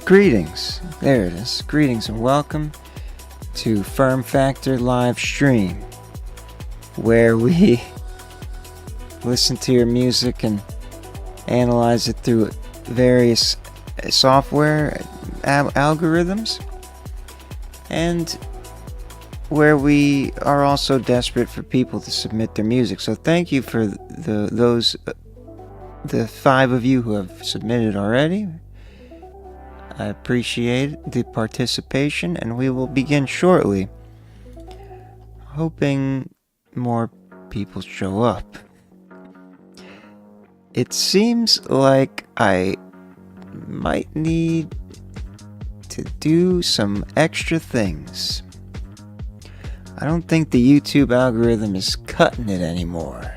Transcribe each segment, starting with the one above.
Greetings. There it is. Greetings and welcome to FERM Factor live stream, where we listen to your music and analyze it through various software algorithms, and where we are also desperate for people to submit their music. So thank you for the 5 of you who have submitted already. I appreciate the participation, and we will begin shortly, hoping more people show up. It seems like I might need to do some extra things. I don't think the YouTube algorithm is cutting it anymore.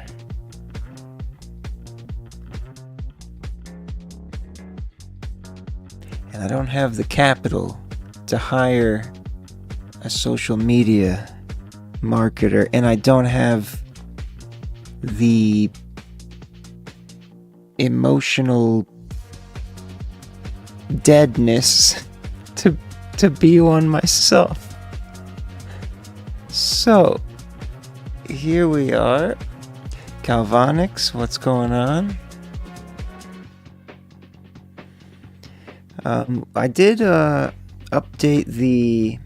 And I don't have the capital to hire a social media marketer, and I don't have the emotional deadness to be one myself. So, here we are. Galvanics, what's going on? I did update the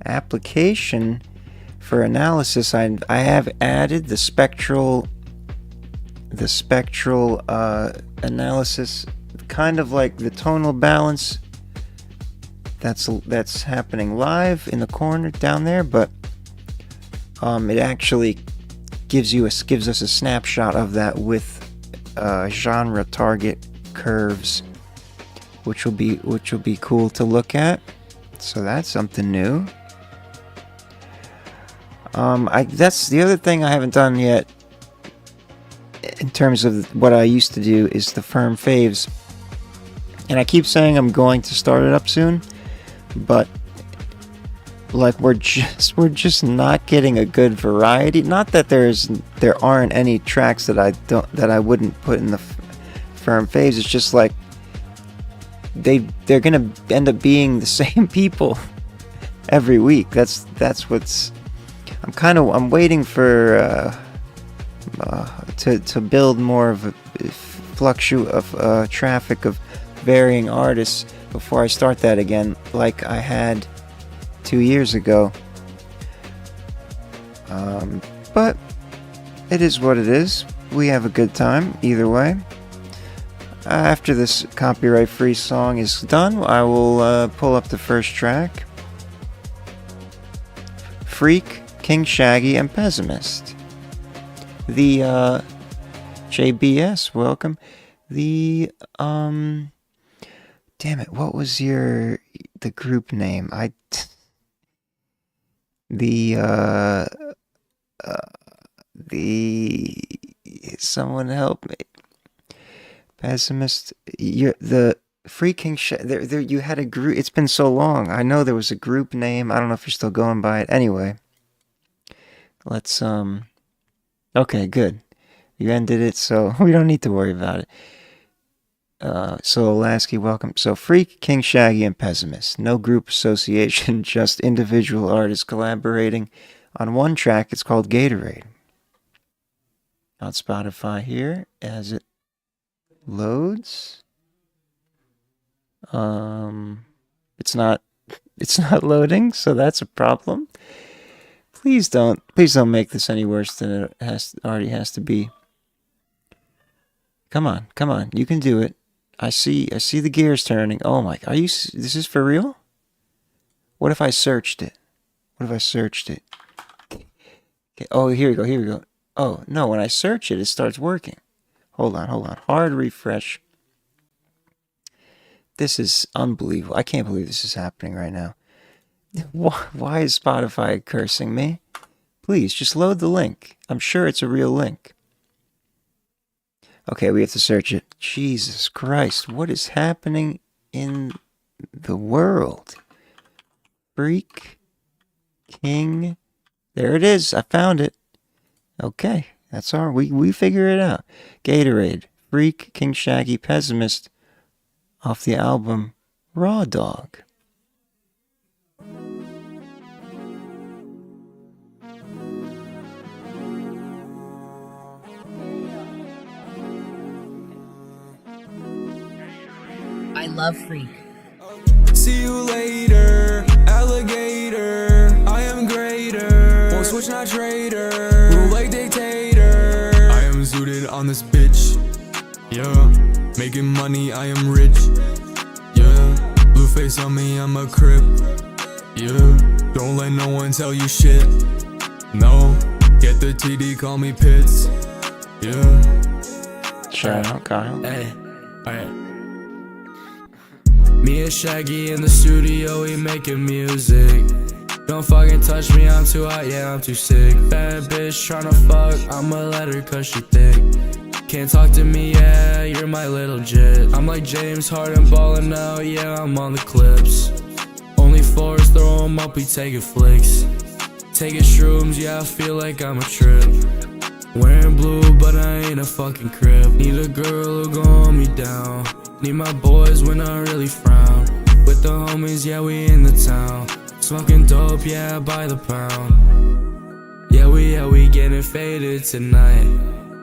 application for analysis. I have added the spectral analysis, kind of like the tonal balance that's happening live in the corner down there, but it actually gives us a snapshot of that with genre target curves, which will be cool to look at. So that's something new. That's the other thing I haven't done yet in terms of what I used to do, is the FERM faves. And I keep saying I'm going to start it up soon, but like we're just not getting a good variety. Not that there aren't any tracks that I wouldn't put in the FERM faves. It's just like they're gonna end up being the same people every week. That's what's. I'm waiting for to build more of a traffic of varying artists before I start that again, like I had 2 years ago. But it is what it is. We have a good time either way. After this copyright-free song is done, I will pull up the first track. Freak, King Shaggy, and Pessimist. The JBS, welcome. The damn it, what was the group name? Someone help me. Pessimist, the freaking there you had a group. It's been so long. I know there was a group name. I don't know if you're still going by it. Anyway, let's okay, good. You ended it, so we don't need to worry about it. So Lasky, welcome. So Freak, King Shaggy, and Pessimist. No group association, just individual artists collaborating on one track. It's called Gatorade. On Spotify here, as it loads. It's not loading, so that's a problem. Please don't make this any worse than it already has to be. Come on, you can do it. I see the gears turning. Oh my, this is for real? What if I searched it? Okay, oh, here we go. Oh, no, when I search it starts working. Hold on. Hard refresh. This is unbelievable. I can't believe this is happening right now. Why is Spotify cursing me? Please, just load the link. I'm sure it's a real link. Okay, we have to search it. Jesus Christ, what is happening in the world? Freak, King. There it is. I found it. Okay, that's all. We figure it out. Gatorade, Freak, King Shaggy, Pessimist, off the album Raw Dog. I love Freak. See you later, alligator. I am greater. Won't switch, not traitor. Rule like dictator. I am zooted on this bitch. Yeah, making money, I am rich. Yeah, blue face on me, I'm a crip. Yeah, don't let no one tell you shit. No, get the TD, call me Pitts. Yeah. Shout out, Kyle. Hey, alright. Me and Shaggy in the studio, we making music. Don't fucking touch me, I'm too hot, yeah, I'm too sick. Bad bitch tryna fuck, I'ma let her cause she thick. Can't talk to me, yeah, you're my little jit. I'm like James Harden ballin' out, yeah, I'm on the clips. Only fours, throw 'em up, we taking flicks. Taking shrooms, yeah, I feel like I'm a trip. Wearing blue, but I ain't a fucking crib. Need a girl who gon' hold me down. Need my boys when I really frown. With the homies, yeah, we in the town. Smoking dope, yeah, by the pound. Yeah, we getting faded tonight.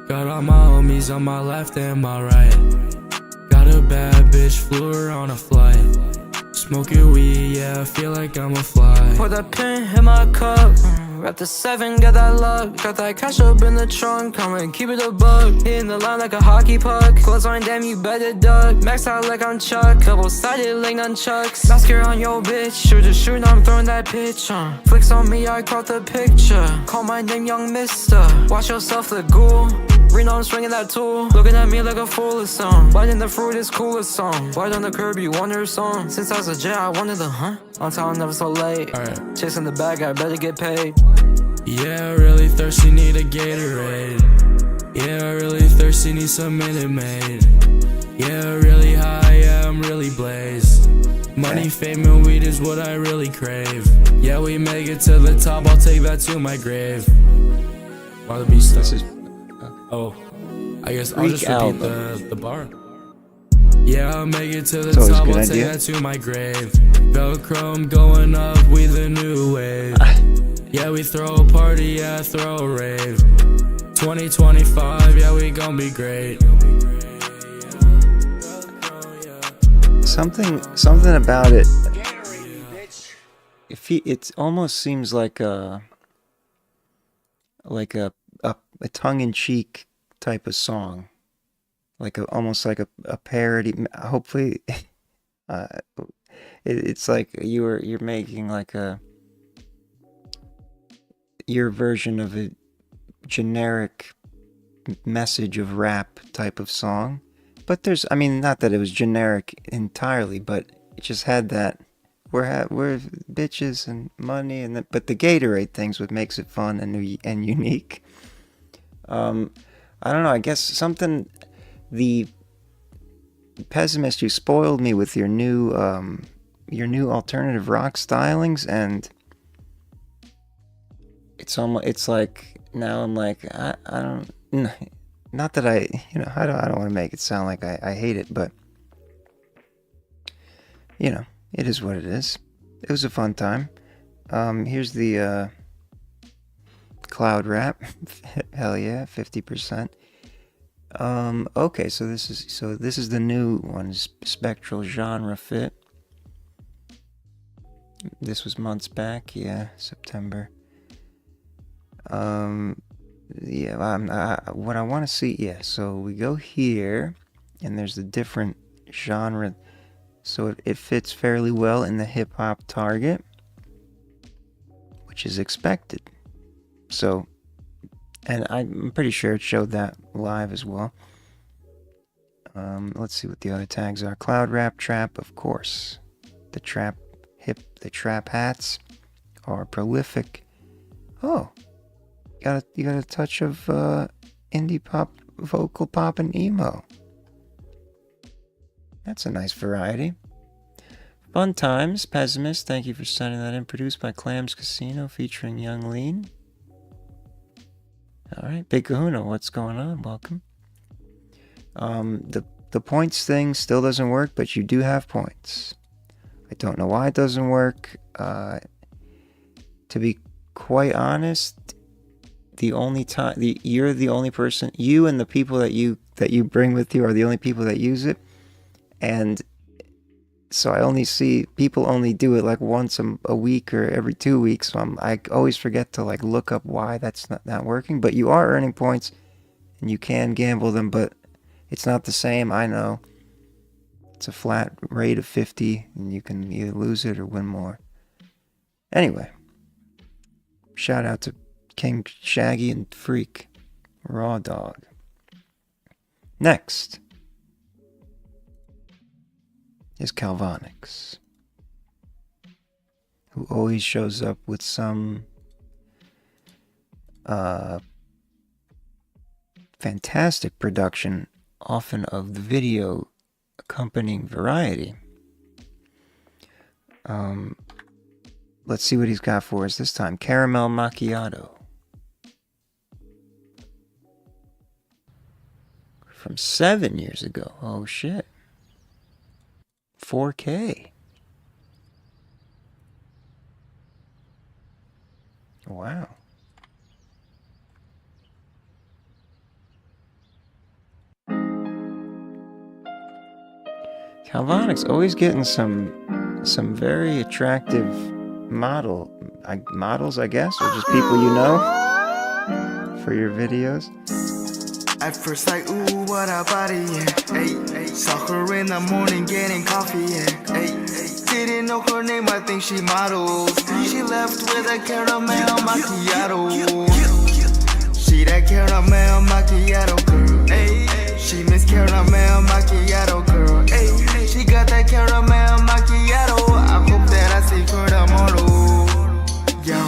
Got all my homies on my left and my right. Got a bad bitch, flew her on a flight. Smoking weed, yeah, I feel like I'm a fly. Pour that pin in my cup. Wrap the 7, got that luck. Got that cash up in the trunk. Come and keep it a bug. Hitting the line like a hockey puck. Close on, damn, you better duck. Max out like I'm Chuck. Double-sided like nunchucks. Masker on your bitch. Shoot, I'm throwing that pitch on. Flicks on me, I caught the picture. Call my name, young mister. Watch yourself, the ghoul. Reno, I'm swinging that tool. Looking at me like a fool or song. Biting the fruit is coolest song. Right on the curb, you wonder song. Since I was a jet, I wanted the on time, never so late. Alright. Chasing the bag, I better get paid. Yeah, really thirsty, need a Gatorade. Yeah, really thirsty, need some Minute Maid. Yeah, really high, yeah, I'm really blazed. Money, fame, and weed is what I really crave. Yeah, we make it to the top, I'll take that to my grave. While the beat starts. Oh, I guess I'll just repeat the bar. Yeah, I'll make it to the top, I'll take that to my grave. Velcro, I'm going up, we the new wave. Yeah, we throw a party, yeah, throw a rave. 2025, yeah, we gon' be great. Something about it. It almost seems like a tongue-in-cheek type of song, almost like a parody. Hopefully, it's like you're making like your version of a generic message of rap type of song. But I mean, not that it was generic entirely, but it just had that we're bitches and money, but the Gatorade thing's what makes it fun and unique. I don't know. I guess the pessimist, you spoiled me with your new alternative rock stylings, and it's like now I'm like I don't, not that I don't want to make it sound like I hate it, but it is what it is. It was a fun time. Here's the cloud rap. Hell yeah, 50%. Okay, so this is the new one, spectral genre fit. This was months back, yeah, September. Yeah, what I want to see, yeah, so we go here, and there's the different genre, so it fits fairly well in the hip-hop target, which is expected. So, and I'm pretty sure it showed that live as well. Let's see what the other tags are. Cloud rap, trap, of course. The trap hats are prolific. Oh, you got a touch of indie pop, vocal pop, and emo. That's a nice variety. Fun times, pessimist. Thank you for sending that in. Produced by Clams Casino, featuring Young Lean. All right, Big Kahuna, what's going on? Welcome. the points thing still doesn't work, but you do have points. I don't know why it doesn't work. To be quite honest, you're the only person, you and the people that you bring with you are the only people that use it, and so I only see people only do it like once a week or every 2 weeks. So I always forget to like look up why that's not working. But you are earning points, and you can gamble them, but it's not the same. I know it's a flat rate of 50, and you can either lose it or win more. Anyway, shout out to King Shaggy and Freak Raw Dog. Next is Calvonix, who always shows up with some fantastic production, often of the video accompanying variety. Let's see what he's got for us this time. Caramel Macchiato. From 7 years ago. Oh shit. 4K. Wow. Calvonix always getting some very attractive models, I guess, or just people you know for your videos. At first like, ooh, what a body, yeah. Ay, saw her in the morning getting coffee, yeah. Ay, didn't know her name, I think she models. She left with a caramel macchiato. She that caramel macchiato girl. Ay, she miss caramel macchiato girl. Ay, she got that caramel macchiato. I hope that I see her tomorrow. Yo,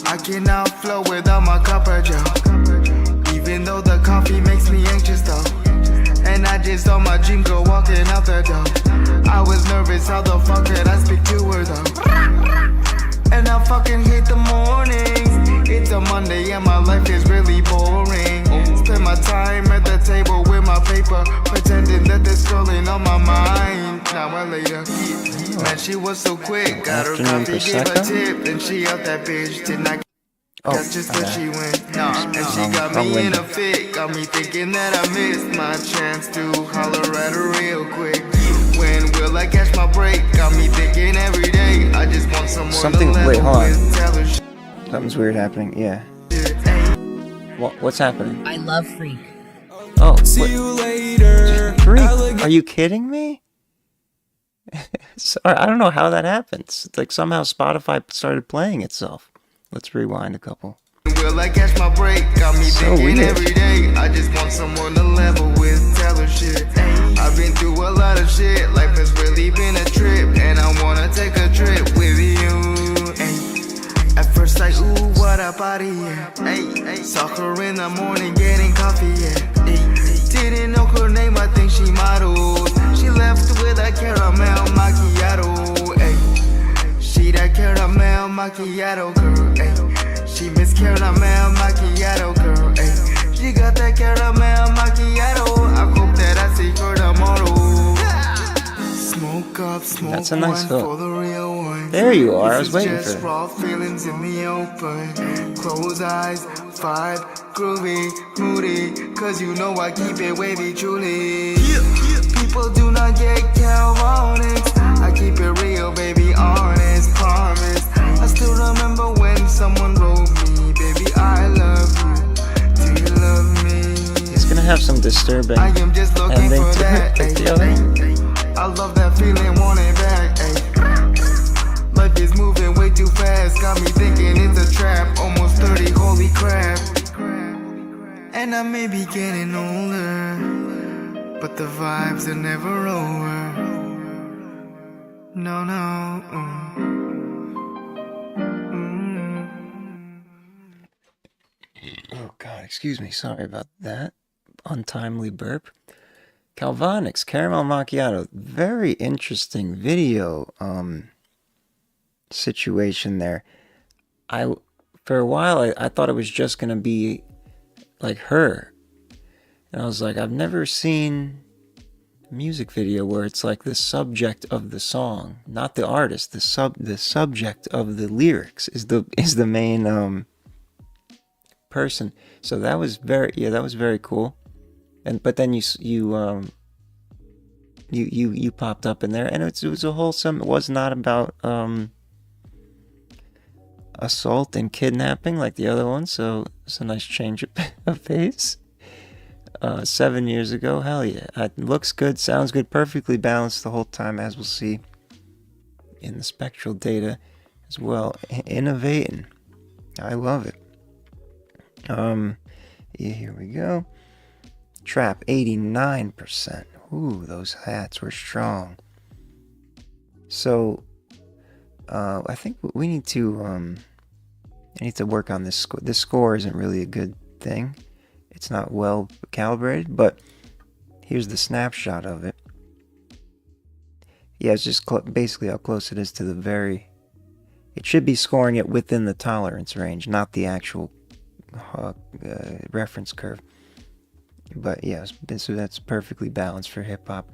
I cannot flow without my cup of joe. Even though the coffee makes me anxious though. And I just saw my dream girl walking out the door. I was nervous, how the fuck could I speak to her though? And I fucking hate the mornings. It's a Monday and my life is really boring. Spend my time at the table with my paper, pretending that there's scrolling on my mind. Now I later, man, she was so quick. Got her coffee, gave a tip, then she out that bitch. Did not. That's just where she went. Nah, and she got me in a fit. Got me thinking that I missed my chance to holler at her real quick. When will I catch my break? Got me thinking every day. I just want someone to level with. Tell her Something's weird happening. Yeah. What's happening? I love Freak. Oh, See you later. Freak? Are you kidding me? Sorry, I don't know how that happens. It's like somehow Spotify started playing itself. Let's rewind a couple. Will I catch my break? Got me thinking every day. I just want someone to level with. Tell her shit. I've been through a lot of shit. Life has really been a trip, and I wanna take a trip with you. At first like, ooh, what a body, yeah. Saw her in the morning getting coffee, yeah. Didn't know her name, I think she models. She left with a caramel macchiato. She that caramel macchiato girl, ay. She miss caramel macchiato girl, ay. She got that caramel macchiato. I hope that I see her tomorrow. Smoke up, smoke. That's a nice hook. For the real one. There you are. I was waiting for just it. raw feelings in the open. Close eyes, vibe, groovy, moody. Cause you know I keep it wavy, truly. People do not get Calvonix. I keep it real, baby, honest, promise. I still remember when someone wrote me, baby, I love you. Do you love me? It's gonna have some disturbing I am just looking ending for to that. it. The other one. I love that feeling, want it back. Ay. Life is moving way too fast, got me thinking it's a trap. Almost 30, holy crap. And I may be getting older, but the vibes are never over. No, no. Oh God, excuse me. Sorry about that untimely burp. Calvonix, Caramel Macchiato. Very interesting video situation there. For a while I thought it was just gonna be like her. And I was like, I've never seen music video where it's like the subject of the song, not the artist. The subject of the lyrics is the main person. So that was very cool. But then you popped up in there, and it was a wholesome. It was not about assault and kidnapping like the other one. So it's a nice change of pace. 7 years ago, hell yeah. It looks good, sounds good, perfectly balanced the whole time, as we'll see in the spectral data as well. Innovating. I love it. Yeah, here we go. Trap, 89%. Ooh, those hats were strong. So, I think we need to, I need to work on this score. This score isn't really a good thing. It's not well calibrated, but here's the snapshot of it. Yeah, it's just basically how close it is to the very... It should be scoring it within the tolerance range, not the actual reference curve. But yes, so that's perfectly balanced for hip-hop,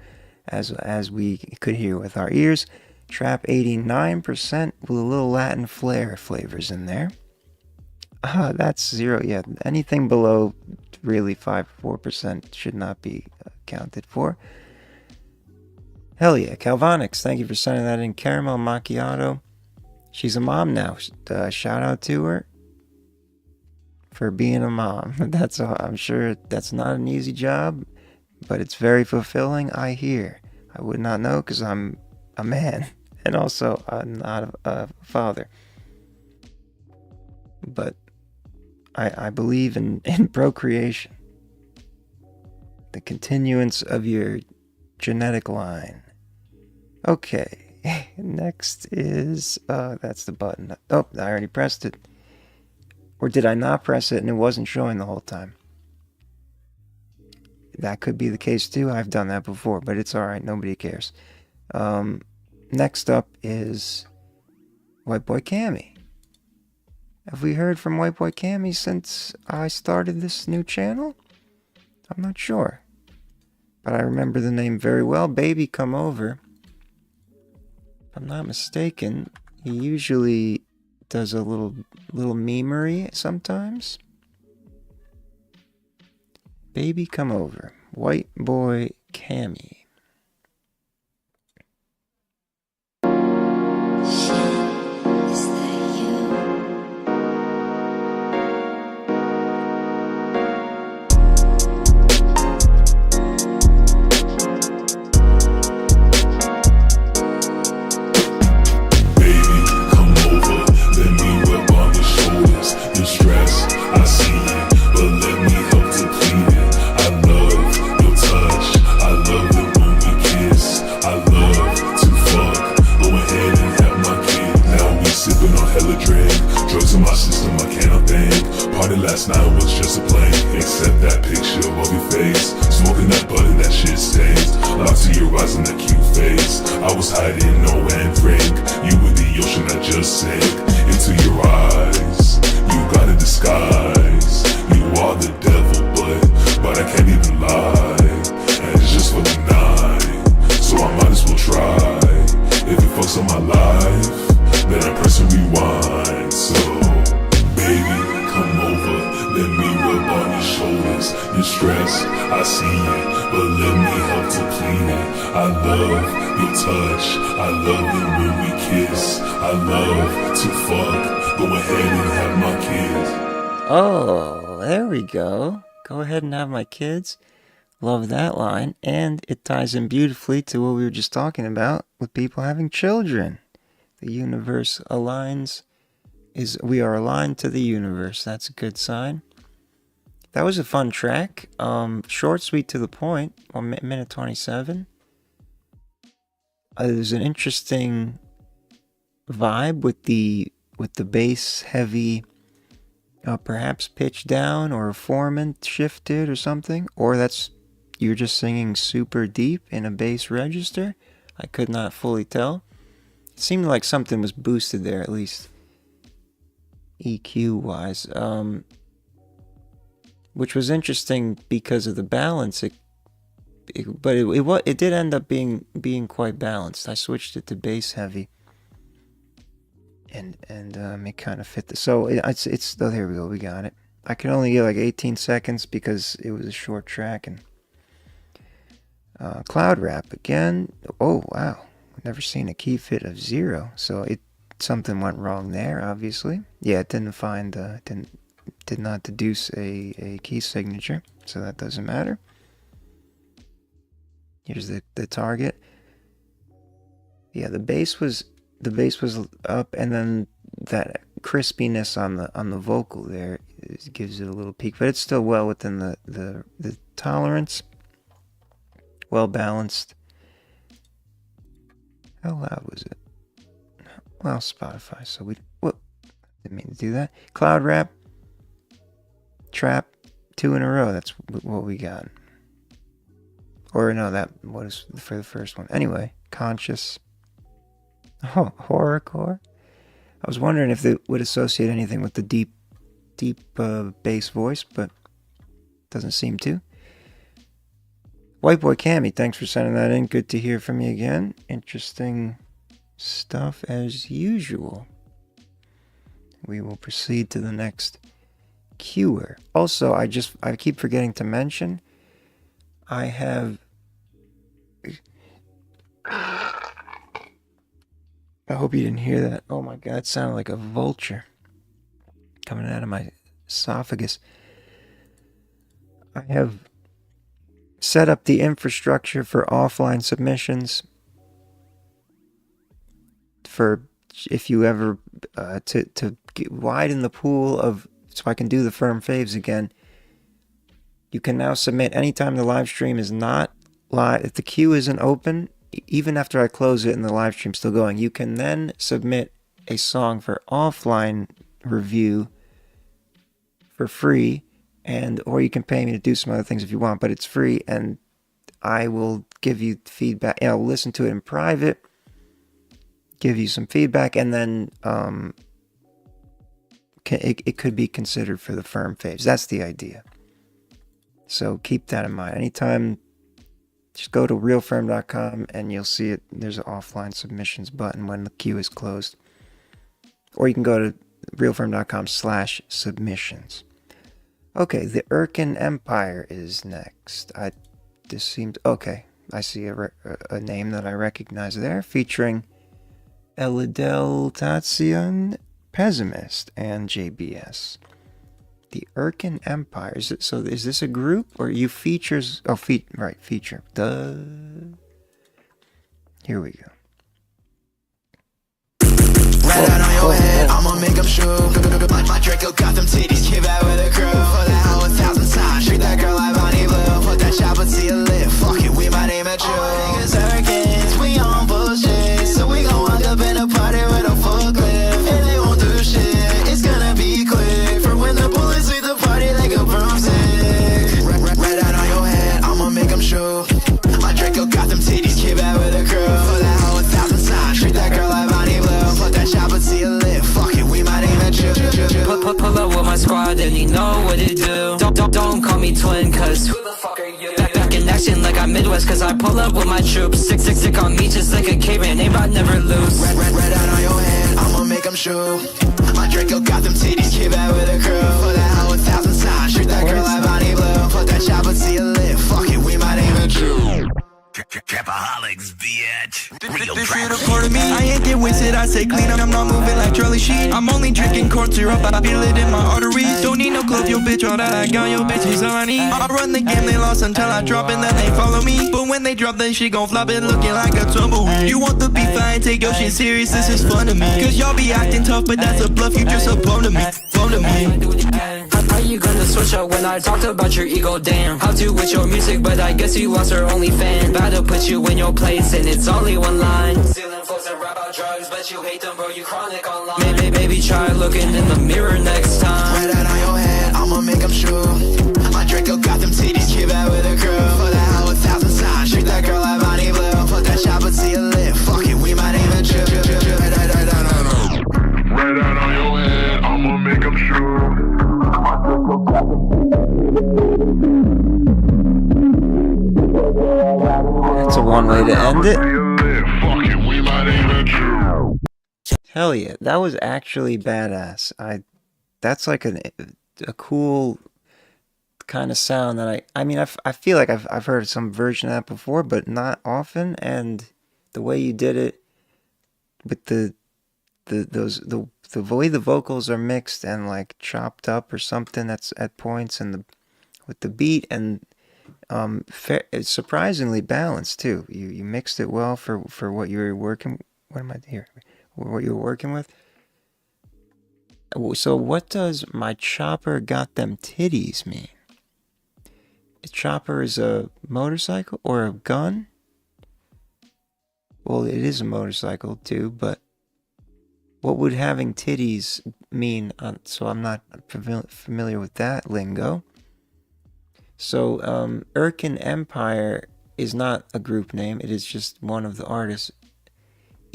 as we could hear with our ears. Trap 89% with a little Latin flavors in there. That's 0. Yeah, anything below really 4% should not be accounted for. Hell yeah, Calvonix, thank you for sending that in. Caramel Macchiato, she's a mom now. Shout out to her for being a mom. I'm sure that's not an easy job, but it's very fulfilling. I hear. I would not know because I'm a man and also I'm not a father. But I believe in procreation, the continuance of your genetic line. Okay, next is, that's the button. Oh, I already pressed it. Or did I not press it and it wasn't showing the whole time? That could be the case too. I've done that before, but it's alright. Nobody cares. Next up is White Boy Cammy. Have we heard from White Boy Cammy since I started this new channel? I'm not sure. But I remember the name very well. Baby Come Over. If I'm not mistaken, he usually does a little memery sometimes. Baby Come Over. White Boy Cammy. Last night was just a plane, except that picture of your face. Smoking that butter, that shit stains. Locked to your eyes and that cute face. I was hiding, no and drink. You were the ocean that just sank into your eyes. You got a disguise. You are the devil, but I can't even lie. And it's just for the night, so I might as well try. If it fucks up my life, then I press and rewind. So, baby, come over, let me rub on your shoulders. You're stressed, I see it, but let me help to clean it. I love your touch, I love it when we kiss. I love to fuck, go ahead and have my kids. Oh, there we go. Go ahead and have my kids. Love that line. And it ties in beautifully to what we were just talking about with people having children. The universe aligns. We are aligned to the universe. That's a good sign. That was a fun track. Short, sweet, to the point. 1 minute 27. There's an interesting vibe with the bass heavy, perhaps pitched down or a foreman shifted or something, or you're just singing super deep in a bass register. I could not fully tell. It seemed like something was boosted there at least. EQ wise, which was interesting because of the balance. it did end up being quite balanced. I switched it to bass heavy, and it kind of fit so it's oh, here we go, we got it. I could only get like 18 seconds because it was a short track. And cloud rap again. Oh wow, I've never seen a key fit of 0, so something went wrong there, obviously. Yeah, it didn't find did not deduce a key signature, so that doesn't matter. Here's the target. Yeah, the bass was up, and then that crispiness on the vocal there gives it a little peak, but it's still well within the tolerance. Well balanced. How loud was it? Well, Spotify, so didn't mean to do that. Cloud rap, trap, 2 in a row. That's what we got. Or no, that was for the first one. Anyway, conscious. Oh, horrorcore. I was wondering if they would associate anything with the deep bass voice, but doesn't seem to. White Boy Cammy, thanks for sending that in. Good to hear from you again. Interesting stuff as usual. We will proceed to the next cuer. Also, I keep forgetting to mention, I have... I hope you didn't hear that. Oh my God, it sounded like a vulture coming out of my esophagus. I have set up the infrastructure for offline submissions for if you ever to widen the pool of, so I can do the firm faves again. You can now submit anytime the live stream is not live. If the queue isn't open, even after I close it and the live stream's still going, you can then submit a song for offline review for free, or you can pay me to do some other things if you want, but it's free, and I will give you feedback. I'll listen to it in private, give you some feedback, and then it could be considered for the firm faves. That's the idea. So keep that in mind. Anytime, just go to realfirm.com and you'll see it. There's an offline submissions button when the queue is closed. Or you can go to realfirm.com/submissions. Okay, the Erkin Empire is next. This seems... Okay, I see a name that I recognize there, featuring Elidel Tatsion, Pessimist, and JBS. The Erkin Empire. Is this a group or you features? Oh, right, feature. Duh. Here we go. Right out on your head, I'ma make them shoot. My Draco got them titties, keep out with a crew. For that hoe 1,000 times, treat that girl like Bonnie Blue. Put that chopper to your lip, fuck it, we might aim at you. Niggas Erkins, we on bullshit, so we gon' walk up in a party with a full clip. And they won't do shit, it's gonna be quick. For when the bullets sweep the party like a broomstick. Right out on your head, I'ma make them shoot. My Draco got them titties, keep out with a crew. For that hoe 1,000 times, treat that girl like Bonnie Blue. Put that chopper to your lip, fuck it, we might aim at you. Pull up with my squad and you know what to do. Don't call me twin, cause who the fuck are you? Back in action like I'm Midwest, cause I pull up with my troops. Sick on me just like a caveman, aim I never lose. Red out on your head, I'ma make them shoot. My Draco got them titties, keep out with a crew. For that hoe 1,000 times, treat that girl like Bonnie Blue. Put that chopper to your lip, fuck it, we might aim at you. Trapaholics, bitch. This shit a part of me. I ain't get wasted, I say clean. I'm not moving like Charlie Sheen. I'm only drinking corn syrup, I feel it in my arteries. Don't need no clothes, yo bitch, all that I got, yo bitch is all I need. I run the game, they lost until I drop and then they follow me. But when they drop, then she gon' flop it looking like a tumbleweed. You want the beef, I ain't take your shit serious, this is fun to me. Cause y'all be acting tough, but that's a bluff, you just a bum to me. Bum to me. How you gonna switch up when I talked about your ego, damn? How to with your music, but I guess you lost her only fan. About to put you in your place and it's only one line. Stealing flows and rap about drugs, but you hate them, bro, you chronic online. Maybe try looking in the mirror next time. Right out on your head, I'ma make them shoot. My Draco got them titties, keep out with a crew. For that hoe 1,000 times, treat that girl like Bonnie Blue. Put that chopper to your lip, fuck it, we might aim at you. Right out on your head, I'ma make them shoot. My Draco got them titties. one way to end it. Hell yeah, that was actually badass. That's like a cool kind of sound that I mean, I feel like I've heard some version of that before, but not often. And the way you did it with the way the vocals are mixed and like chopped up or something that's at points, and with the beat, and it's surprisingly balanced too. You mixed it well for what you were working. What am I here? What you were working with. So what does "my chopper got them titties" mean? A chopper is a motorcycle or a gun? Well, it is a motorcycle too, but what would having titties mean? So I'm not familiar with that lingo. So Erkin Empire is not a group name. It is just one of the artists.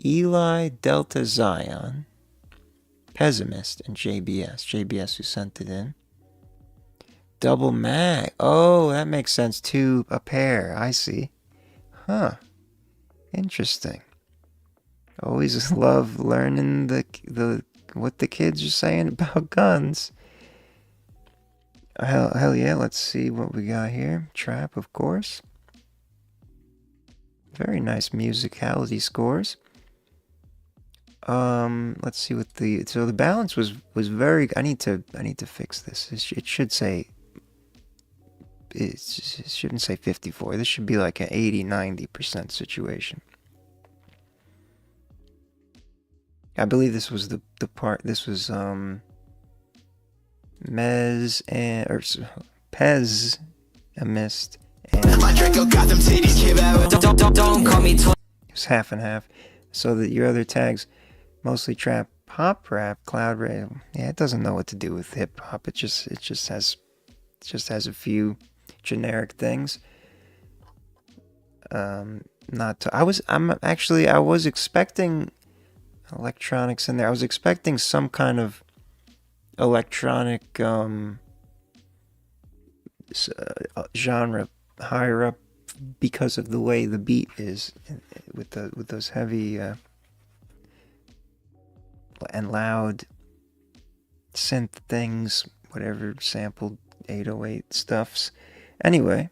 Eli Delta Zion, Pessimist, and JBS who sent it in. Double mag. Oh, that makes sense. Two, a pair. I see. Huh. Interesting. Always love learning the what the kids are saying about guns. Hell yeah. Let's see what we got here. Trap, of course. Very nice musicality scores. Let's see what so the balance was very. I need to fix this. It should say. It shouldn't say 54. This should be like an 80-90% situation. I believe this was the part. This was Mez and or Pez, a mist, and My Draco got them titties, give out. Don't call me twice. it was half and half. So that your other tags, mostly trap, pop rap, cloud rap. Yeah, it doesn't know what to do with hip hop. It just has a few generic things. I was expecting electronics in there. I was expecting some kind of electronic genre higher up because of the way the beat is with those heavy and loud synth things, whatever sampled 808 stuffs. Anyway,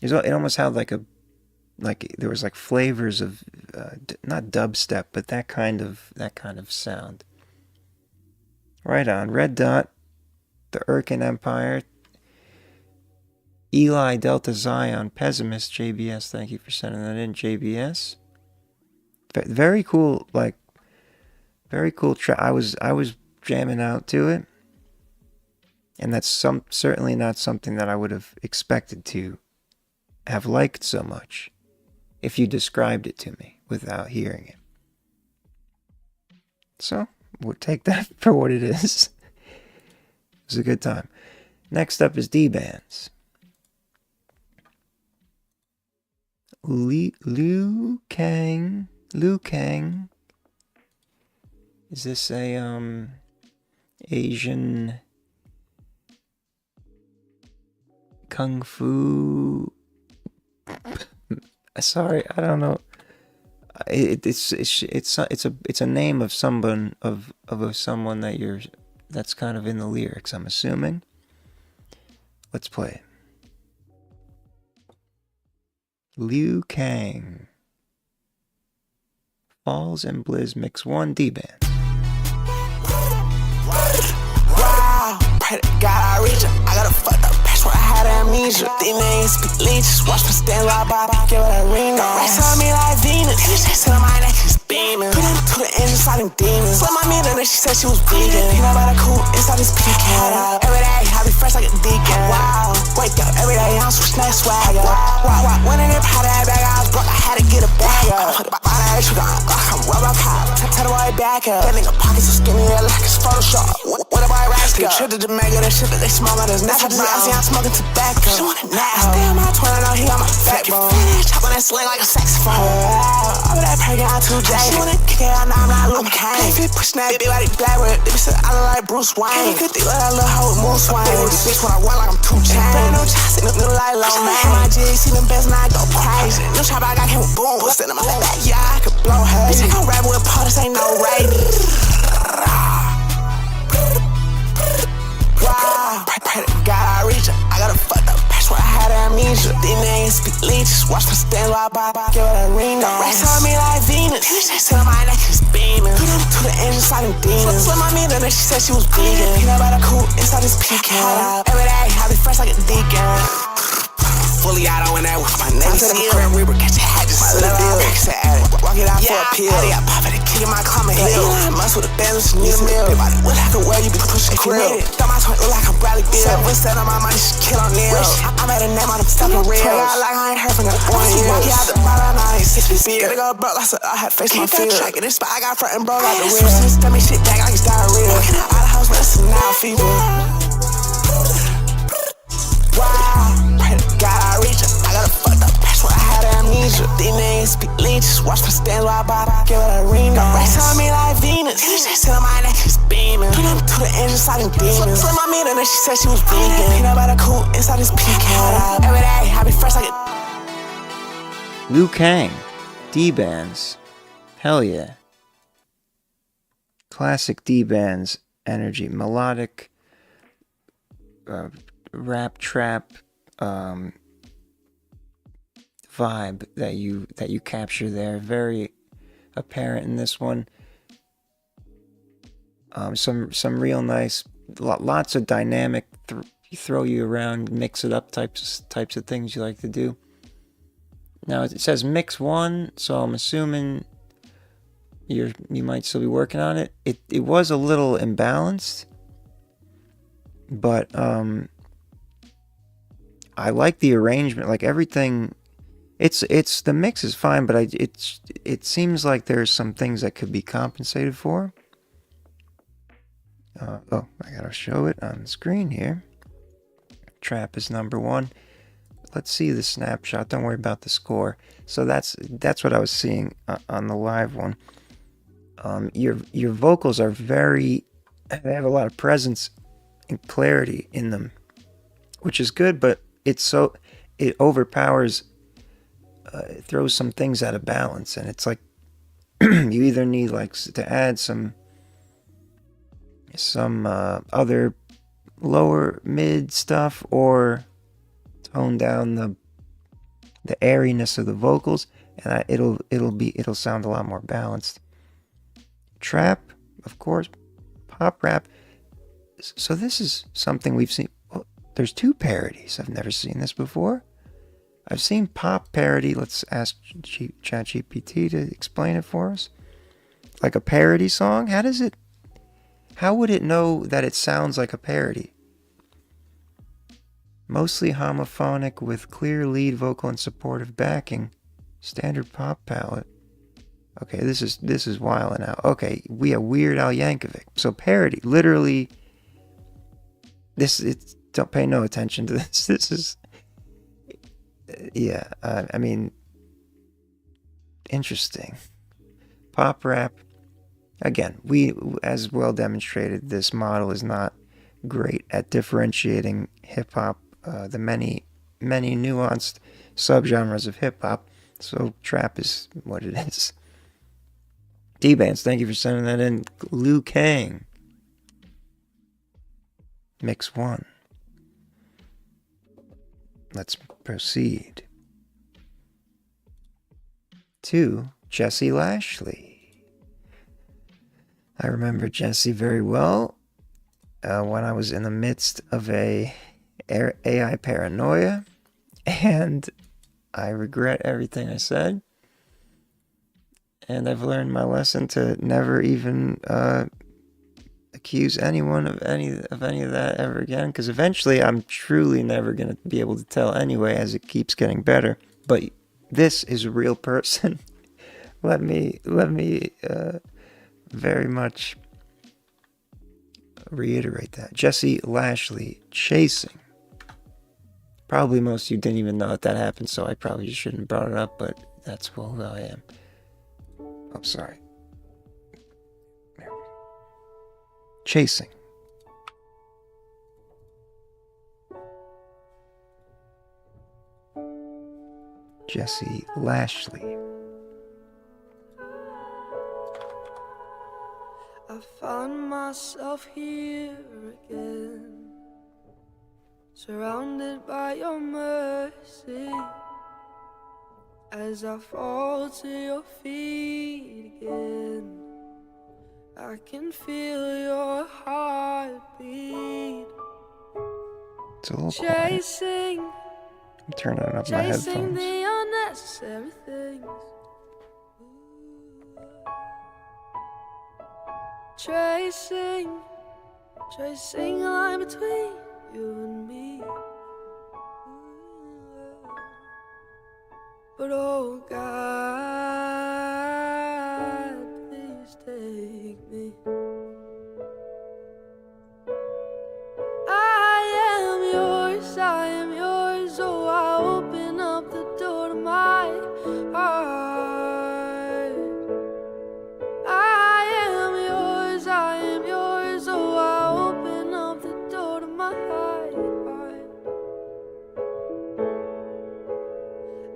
it almost had like there was like flavors of not dubstep, but that kind of sound. Right on. Red Dot, the Erkin Empire, Eli Delta Zion, Pessimist, JBS. Thank you for sending that in, JBS. Very cool, very cool track. I was jamming out to it, and that's certainly not something that I would have expected to have liked so much if you described it to me without hearing it. So we'll take that for what it is. It was a good time. Next up is D-Bands. Liu Kang. Is this a Asian kung fu? Sorry, I don't know. It's a name of someone of someone that's kind of in the lyrics, I'm assuming. Let's play it. Liu Kang. Falls and Blizz Mix 1 D-Band. Wow, pray to God I reach it. I got a fucked up password, I had amnesia. These names speak leeches. Watch my stand like Bob, give it a ring on. Rest on me like Venus. Tennis chase to my neck, she's beaming. Put into the engine, fighting demons. Slim my meat and then she said she was vegan. Peanut butter cool inside this pecan. Every day, I be fresh like a deacon. Wow, wake up every day, I'm switching that swagger. Wow, when in it, powder that bag, I was broke, I had to get a bag up. Buy that extra gun, I'm rubber cop. Tell the way back up. That nigga pockets so skinny, they're like it's Photoshop. What about Rascal? Trip to Jamaica, that shit that they smoke out his neck. I see I'm smoking tobacco. She want it now. Damn, I 20 on, he on my backbone. Chopping that sling like a saxophone. Over that perkin, I'm too jaded. She wanna kick it out, now I'm not Luke Kane. If you push that big body black with it, they be said I look like Bruce Wayne. Can't think of that little hoe with moon swing. This bitch when I run like I'm 2 Chainz. Brand new chops in the middle like low man. My G, see them best, now I go crazy. New chop I got him with boom. Still in my back, yeah, I could blow her. Bitch, I can rap with a part, this ain't no rating. Wow, pray to God I reach her. I got a fucked up patch where I had amnesia. These niggas speak leeches. Watch my stand while I give it a ring. Racks on me like Venus. Tell my neck is beaming. Put them to the engine, sliding demons. Slim my meter, then she said she was vegan. Peanut butter cool inside this pecan. Every day, I be fresh like a deacon. Fully out on that with my name. To the crib, Reaper, catch your hat, just my little packs at it. Walk it out for a pill. I pop it and kick in my climate hill. Must with a balance, you need a meal. Body look like a well, you be pushing krill. Thought my twin look like a Bradley Bill. 7% on my money, she kill on nails. I made a name on them stuffing real. Out like I ain't heard from the boy. Walk it out the bar, now I ain't 60 beer. Gotta go broke, like I had face my fear. Track in this spot, I got front and broke like the real. Stomach shit back like it's diarrhea. Walking out of the house, but it's now fever. Wow, pray to God I reach her. I got a fucked up patch where I had amnesia. These niggas speak leeches. Watch my stand while I give it a ring. Racks on me like Venus. Tell my neck is beaming. Put them to the engine, sliding demons. Slim my meter, then she said she was vegan. Peanut butter cool inside this pecan. Every day, I be fresh like a Liu Kang, D-Bands. Hell yeah. Classic D-Bands energy. Melodic, rap, trap, vibe that you capture there. Very apparent in this one. Some real nice, lots of dynamic, throw you around, mix it up types of things you like to do. Now it says mix 1, so I'm assuming you might still be working on it. It was a little imbalanced, but I like the arrangement, like everything. It's the mix is fine, but it seems like there's some things that could be compensated for. I gotta show it on the screen here. Trap is number 1. Let's see the snapshot. Don't worry about the score. So that's what I was seeing on the live one. Your vocals are they have a lot of presence and clarity in them, which is good, but it overpowers, it throws some things out of balance, and it's like you either need like to add some other lower mid stuff or tone down the airiness of the vocals, and it'll sound a lot more balanced. Trap, of course, pop rap. So this is something we've seen. Well, there's 2 parodies. I've never seen this before. I've seen pop parody. Let's ask ChatGPT to explain it for us. Like a parody song. How would it know that it sounds like a parody? Mostly homophonic with clear lead vocal and supportive backing. Standard pop palette. Okay, this is wildin' out. Okay, we have Weird Al Yankovic. So parody, literally. Don't pay no attention to this. This is, yeah. I mean, interesting. Pop rap. Again, as well demonstrated, this model is not great at differentiating hip hop. The many nuanced subgenres of hip hop. So trap is what it is. D-Bands, thank you for sending that in. Liu Kang. Mix 1. Let's proceed. 2, Jesse Lashley. I remember Jesse very well when I was in the midst of a AI paranoia, and I regret everything I said. And I've learned my lesson to never even accuse anyone of any of that ever again, because eventually I'm truly never going to be able to tell anyway as it keeps getting better. But this is a real person. let me very much reiterate that. Jesse Lashley, Chasing. Probably most of you didn't even know that happened, so I probably just shouldn't have brought it up, but that's who I am. Oh, sorry. There we go. Chasing. Jesse Lashley. I find myself here again, surrounded by your mercy, as I fall to your feet again. I can feel your heartbeat. It's a little quiet. Chasing, I'm turning it up in my chasing headphones. the unnecessary things. Tracing, tracing a line between you and me. But oh God, please take me. I am yours, oh I open up the door to my heart. I am yours, oh I open up the door to my heart.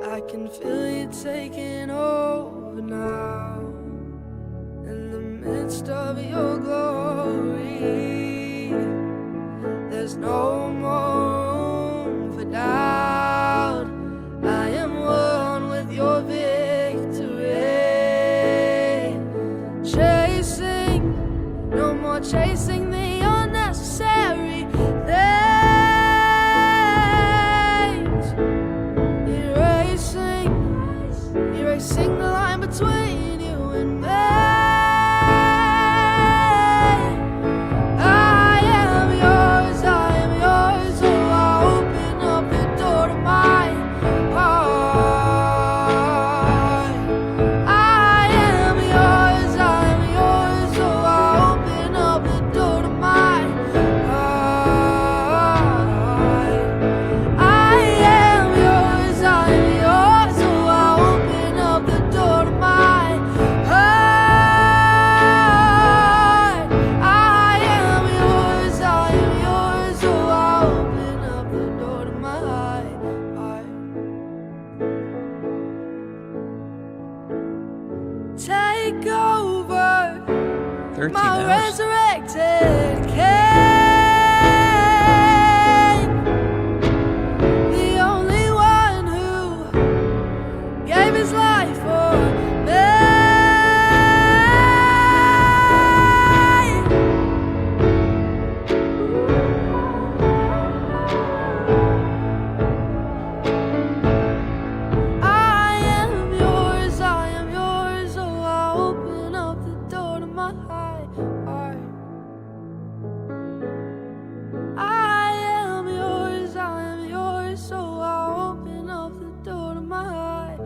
I can feel you taking over now, in the midst of your glory. There's no more room for doubt. I am one with your victory. Chasing, no more chasing the unnecessary things. Erasing the line between you and me. I am yours, oh I open up the door to my heart. I am yours, oh I open up the door to my heart. I am yours, oh I open up the door to my heart. I am yours, oh I open up the door to my heart. Take over 13 my hours. resurrected King, the only one who gave his life for me. I am yours, oh I open up the door to my heart. I am yours, so I'll open up the door to my heart.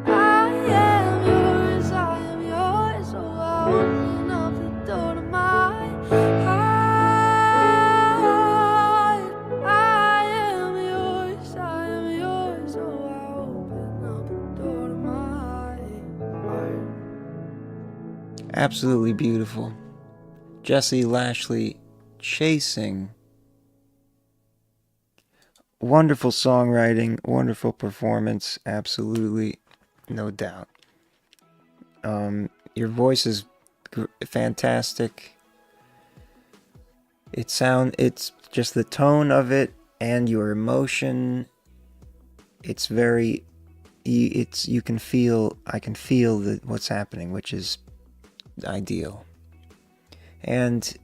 I am yours, so I'll open up the door to my heart. I am yours, so I'll open up the door to my heart. Absolutely beautiful. Jesse Lashley, Chasing. Wonderful songwriting, wonderful performance, absolutely, no doubt. Your voice is fantastic. It's just the tone of it and your emotion. It's very, I can feel what's happening, which is ideal. And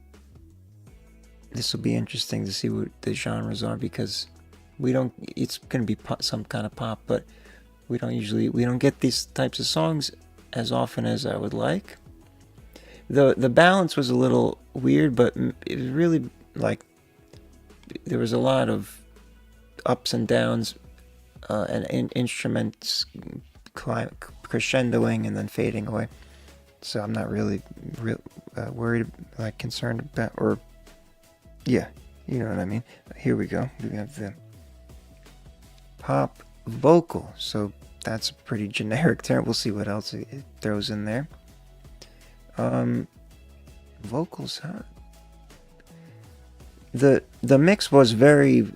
this will be interesting to see what the genres are, because it's going to be some kind of pop, but we don't get these types of songs as often as I would like. The balance was a little weird, but it was really like there was a lot of ups and downs, and instruments crescendoing and then fading away. So I'm not really worried, concerned about, or yeah, you know what I mean. Here we go. We have the pop vocal. So that's a pretty generic term. We'll see what else it throws in there. Vocals, huh? The mix was very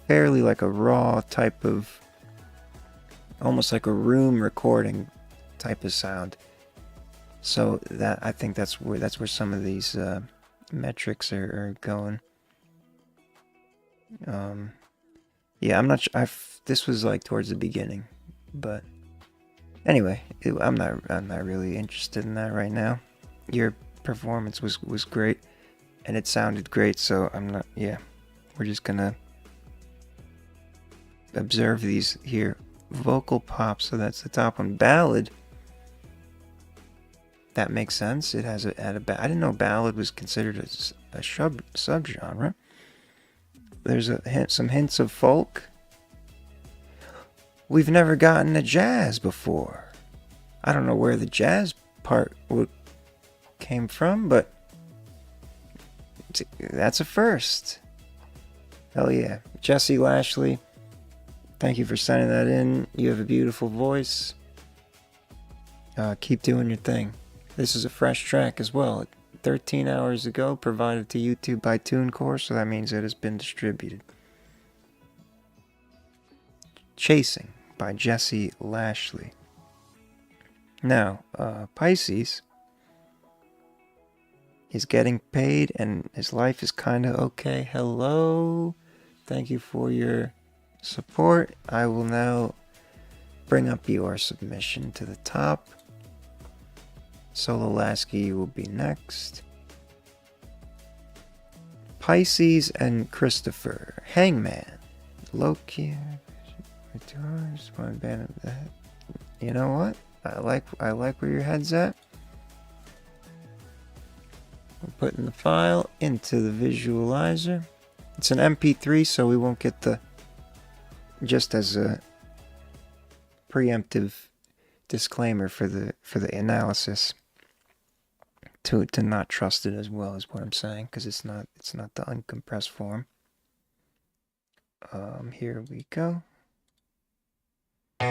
fairly like a raw type of, almost like a room recording type of sound. So that, I think that's where some of these metrics are going. Yeah, I'm not sure. This was like towards the beginning, but anyway, I'm not really interested in that right now. Your performance was great, and it sounded great. So I'm not. Yeah, we're just gonna observe these here. Vocal pop. So that's the top one. Ballad. That makes sense. It has I didn't know ballad was considered a subgenre. There's some hints of folk. We've never gotten a jazz before. I don't know where the jazz part came from, but that's a first. Hell yeah. Jesse Lashley, thank you for sending that in. You have a beautiful voice. Keep doing your thing. This is a fresh track as well. 13 hours ago, provided to YouTube by TuneCore, so that means it has been distributed. Chasing by Jesse Lashley. Now, Pisces is getting paid and his life is kind of okay. Hello. Thank you for your support. I will now bring up your submission to the top. Solo Lasky will be next. Pisces and Christopher. Hangman. Loki. You know what? I like where your head's at. We're putting the file into the visualizer. It's an MP3, so we won't get the, just as a preemptive disclaimer for the analysis. To not trust it as well is what I'm saying, because it's not the uncompressed form. Here we go. I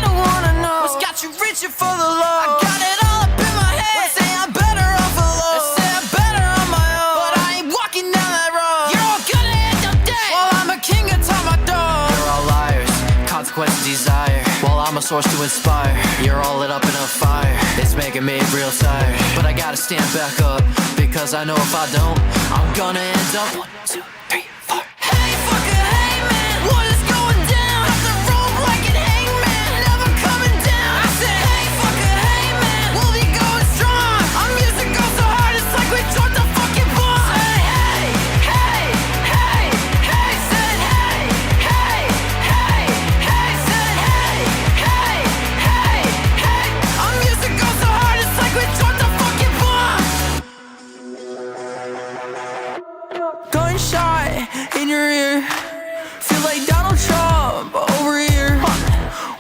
don't wanna know what's got you reaching for the low. I got it all up in my head. Let's say I'm better off alone. Let's say I'm better on my own. But I ain't walking down that road. You're all gonna end up dead. Well, I'm a king atop my dog. You're all liars, consequence desire. While I'm a source to inspire. You're all lit up in a fire. It's making me real tired. But I gotta stand back up, because I know if I don't, I'm gonna end up 1, 2, 3, 4. Hey fucker, hey man, what is going down? Off the rope like an hangman, never coming down. I said, hey fucker, hey man, we'll be going strong. Our music goes so hard, it's like we dropped a fucking bomb. Say hey, hey, hey, hey, said hey, hey, hey, hey, said hey, hey, hey, hey. Our music goes so hard, it's like we dropped a fucking bomb. Gunshot in your ear, feel like Donald Trump over here.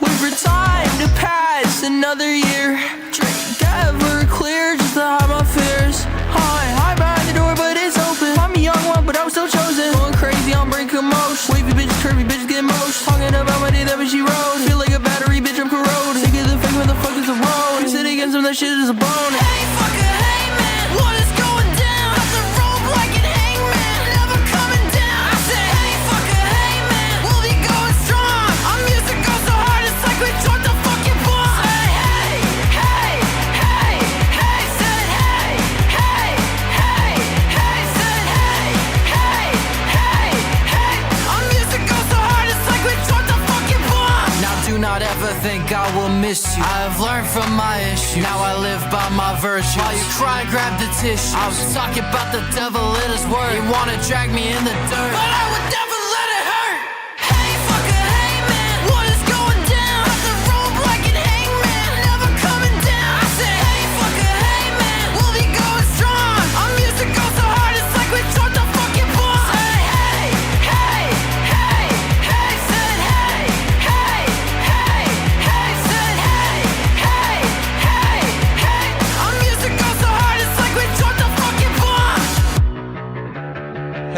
Wait for time to pass another year. Drink ever clear just to hide my fears. Hi behind the door, but it's open. I'm a young one, but I'm still chosen. Going crazy on brain commotion. Wavy bitches, curvy bitches get motion. Talking about my day that when she rode. Feel like a battery, bitch, I'm corroded. Sick of the fake motherfuckers a road. You sit against them, that shit is a bone. Hey fucker, hey man, what is going down? Off the rope like an hangman, never coming down. I said, hey fucker, hey man, we'll be going strong. Our music goes so hard, it's like we dropped a fucking bomb. Say hey, hey, hey, hey, said hey, hey, hey, hey, said hey, hey, hey, hey. Our music goes so hard, it's like we dropped a fucking bomb. Now do not ever think I will miss you. I have learned from my issues. Now I live by my virtues. While you cry, grab the tissue. I was talking about the devil in his word. You wanna drag me in the dirt, but I would never let it hurt. Hey fucker, hey man, what is going down? Off the rope like an hangman, never coming down. I said, hey fucker, hey man, we'll be going strong. Our music goes so hard, it's like we dropped a fucking bomb. Say hey, hey, hey, hey, said hey, hey, hey, hey, said hey, hey, hey, hey. Our music goes so hard, it's like we dropped a fucking bomb.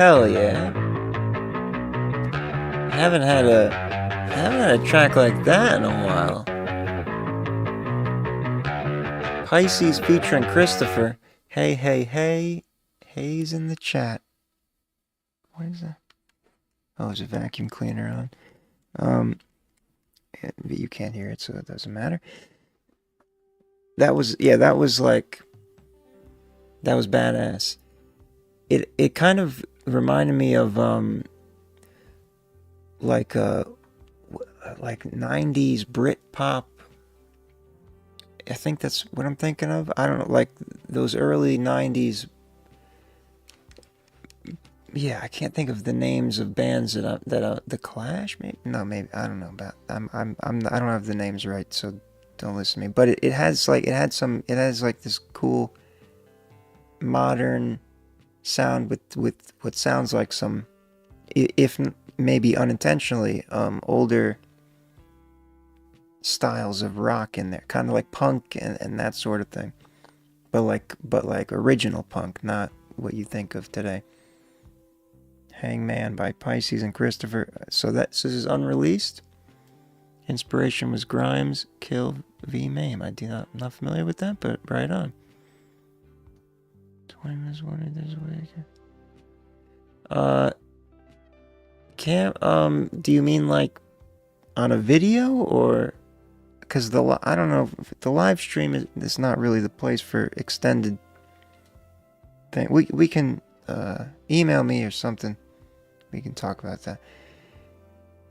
Hell yeah. I haven't had a track like that in a while. Pisces featuring Christopher. Hey, hey, hey. Hay's in the chat. What is that? Oh, there's a vacuum cleaner on. You can't hear it, so it doesn't matter. That was badass. It kind of reminded me of like 90s Brit pop. I think that's what I'm thinking of. I don't know, like those early 90s. Yeah, I can't think of the names of bands that The Clash, maybe. No, maybe I don't know about. I don't have the names right, so don't listen to me. But it has like this cool modern sound with what sounds like some, if maybe unintentionally, older styles of rock in there, kind of like punk and that sort of thing, but like original punk, not what you think of today. Hangman by Pisces and Christopher. So this is unreleased. Inspiration was Grimes, Kill, V Mame. I'm not familiar with that, but right on. 20 minutes wanted this week. Do you mean like on a video, or because I don't know if the live stream is not really the place for extended thing. We can email me or something. We can talk about that.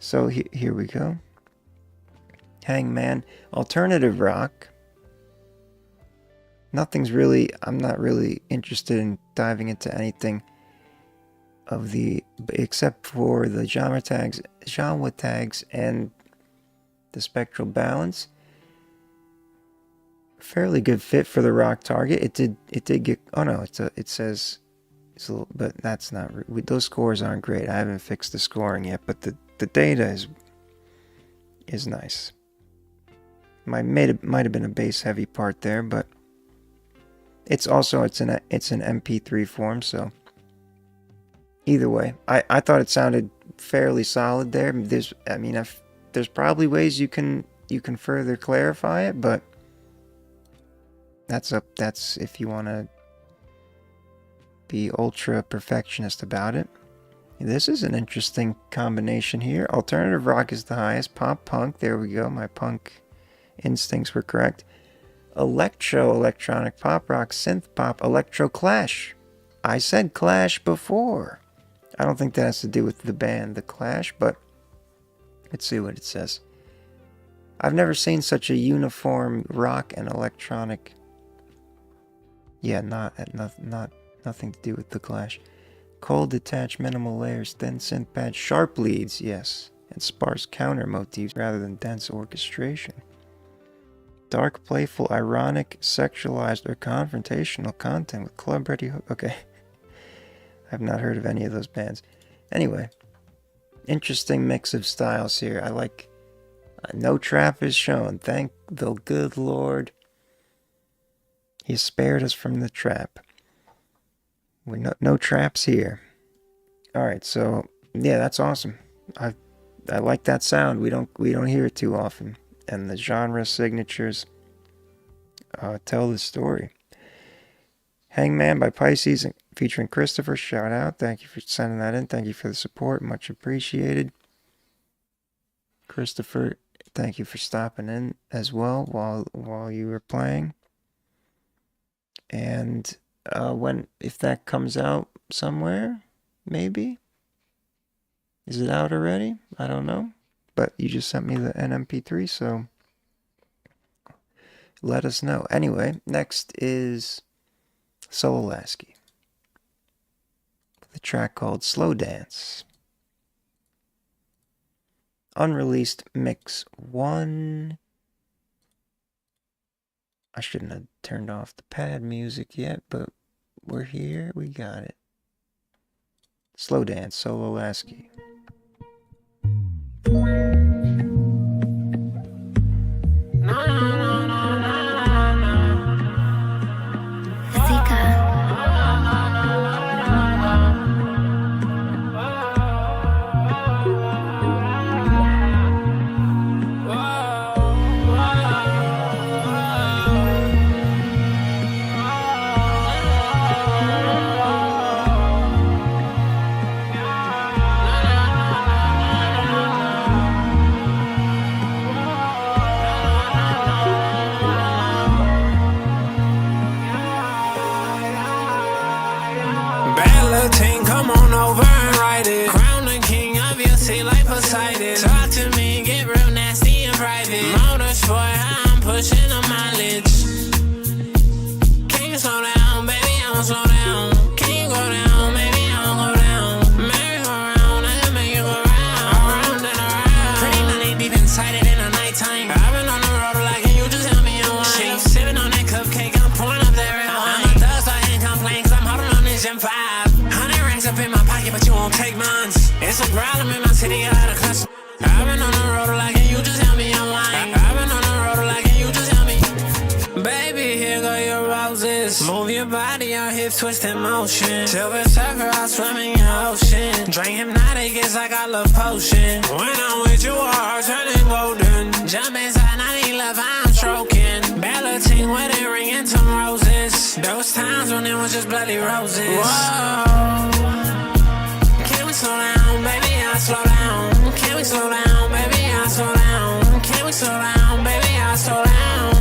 So here we go. Hangman, alternative rock. I'm not really interested in diving into anything of except for the genre tags and the spectral balance. Fairly good fit for the rock target. It did get, oh no, it says it's a little, but that's not, those scores aren't great. I haven't fixed the scoring yet, but the data is nice. Might have been a bass heavy part there, but it's an MP3 form, so either way, I thought it sounded fairly solid there. There's probably ways you can further clarify it, but that's if you want to be ultra perfectionist about it. This is an interesting combination here. Alternative rock is the highest. Pop punk, there we go. My punk instincts were correct. Electronic pop rock, synth pop, electro Clash. I said Clash before. I don't think that has to do with the band, The Clash, but let's see what it says. I've never seen such a uniform rock and electronic. Yeah, nothing to do with The Clash. Cold, detached, minimal layers, thin synth pad, sharp leads, yes, and sparse counter motifs rather than dense orchestration. Dark, playful, ironic, sexualized, or confrontational content with club-ready hook. Okay. I've not heard of any of those bands. Anyway, interesting mix of styles here. I like no trap is shown. Thank the good Lord. He spared us from the trap. No traps here. Alright, so yeah, that's awesome. I like that sound. We don't hear it too often. And the genre signatures tell the story. Hangman by Pisces featuring Christopher. Shout out. Thank you for sending that in. Thank you for the support. Much appreciated. Christopher, thank you for stopping in as well while you were playing. And if that comes out somewhere, maybe. Is it out already? I don't know. But you just sent me the NMP3, so let us know. Anyway, next is Sololasky. The track called Slow Dance. Unreleased mix 1. I shouldn't have turned off the pad music yet, but we're here. We got it. Slow Dance, Sololasky. Balloting, come on over and write it. Crown the king of your sea like Poseidon. Talk to me, get real nasty and private. Motorsport, I'm pushing the mileage. Can you slow down, baby? I won't slow down. Can you go down, baby? I won't go down. Merry go round, I can make you go round and around. Pretty money deep inside it in the nighttime. I've been on the road like, can you just help me unwind? She loves sipping on that cupcake, I'm pouring up that red wine. I'm a thug, so I ain't complain, cause I'm holding on this Gen 5. 100 racks up in my pocket, but you won't take mine. It's a problem in my city, I had a customer. I've been on the road like, can you just help me unwind? I've been on the road like, can you just help me? Baby, here go your roses. Move your body, your hips twist in motion. Silver surfer, I'll swim in your ocean. Drink hypnotic, it's like I love potion. When I'm with you, our hearts turning golden. Jump inside, I need love, I'm stroking. Balloting, wedding ring and some roses. Those times when it was just bloody roses. Whoa. Can we slow down, baby? I slow down. Can we slow down, baby? I slow down. Can we slow down, baby? I slow down.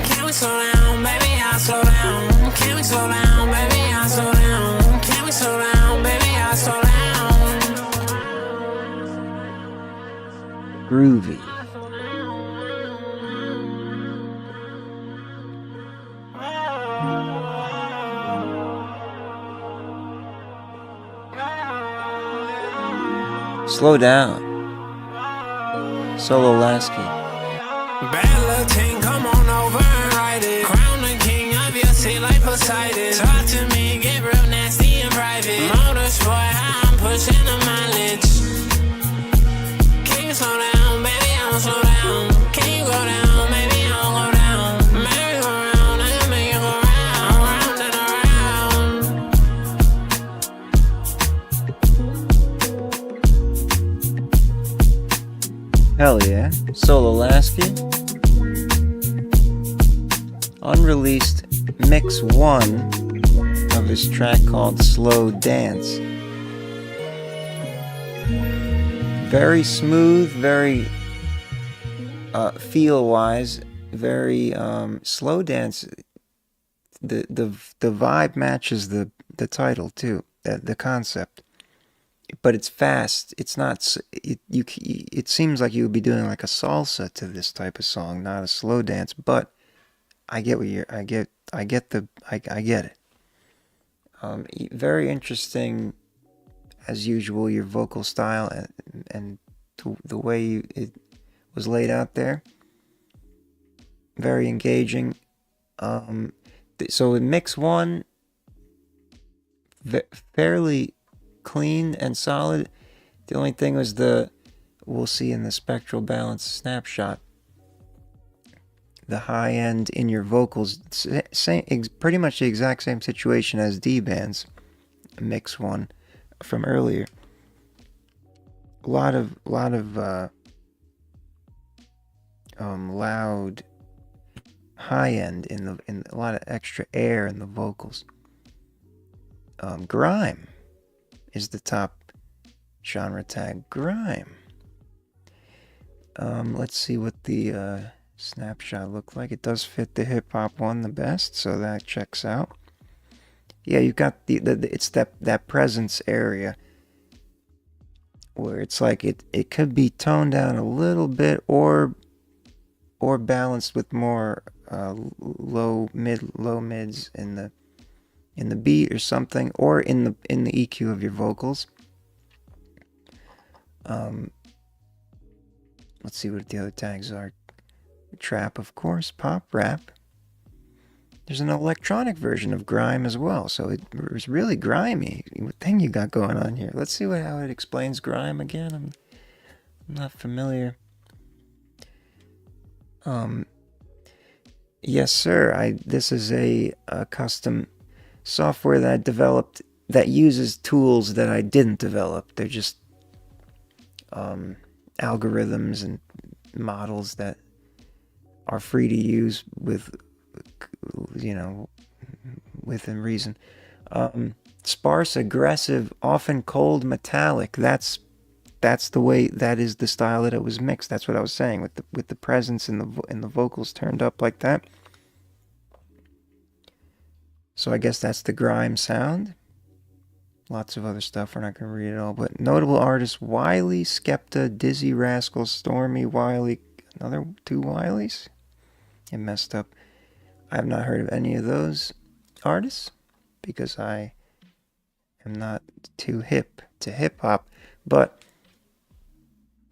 Can we slow down, baby? I slow down. Can we slow down, baby? I slow down. Can we slow down, baby? I slow down. Groovy. Slow down. Solo Lasky. Balloting, come on over and write it. Crown the king of your sea like Poseidon. Talk to me, get real nasty and private. Motorsport, I'm pushing the mileage. Can you slow down, baby? I won't slow down. Can you go down, baby? I won't go down. Merry go round, I can make you go round and around. Hell yeah. Solo Lasky. Unreleased mix 1 of his track called Slow Dance. Very smooth, very feel-wise, very slow dance. The vibe matches the title too, the concept. But it's fast. It's not. It seems like you would be doing like a salsa to this type of song, not a slow dance. But I get what you're. I get it. Very interesting, as usual. Your vocal style and the way it was laid out there. Very engaging. So in mix 1, fairly clean and solid. The only thing was we'll see in the spectral balance snapshot, the high end in your vocals, pretty much the exact same situation as D-Band's mix 1 from earlier. A lot of loud high end in a lot of extra air in the vocals. Grime is the top genre tag. Grime. Let's see what the snapshot looked like. It does fit the hip hop one the best, so that checks out. Yeah, you got it's that presence area where it's like it could be toned down a little bit or balanced with more low mids in the beat or something, or in the EQ of your vocals. Let's see what the other tags are. Trap, of course, pop, rap. There's an electronic version of grime as well, so it's really grimy thing you got going on here. Let's see how it explains grime again. I'm not familiar. Yes, sir. This is a custom software that I developed that uses tools that I didn't develop. They're just algorithms and models that are free to use within reason. Sparse, aggressive, often cold, metallic. That's the way. That is the style that it was mixed. That's what I was saying with the presence in the vocals turned up like that. So I guess that's the grime sound. Lots of other stuff. We're not going to read it all. But notable artists: Wiley, Skepta, Dizzy Rascal, Stormy, Wiley. Another 2 Wileys. It messed up. I have not heard of any of those artists because I am not too hip to hip hop. But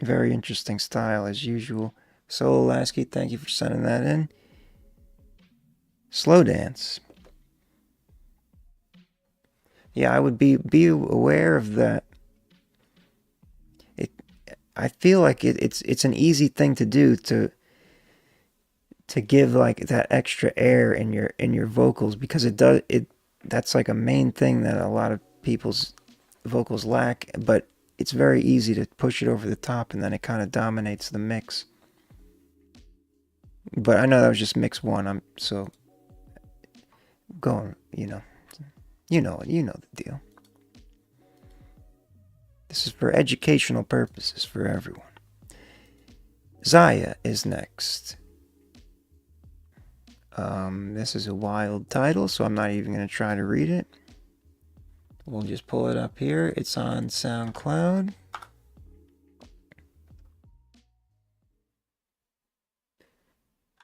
very interesting style as usual. Solo Lasky, thank you for sending that in. Slow dance. Yeah, I would be aware of that. I feel like it's an easy thing to do to give like that extra air in your vocals, because that's like a main thing that a lot of people's vocals lack, but it's very easy to push it over the top and then it kind of dominates the mix. But I know that was just mix 1. I'm so going, you know the deal. This is for educational purposes for everyone. Zaya is next. This is a wild title, so I'm not even going to try to read it. We'll just pull it up here. It's on SoundCloud.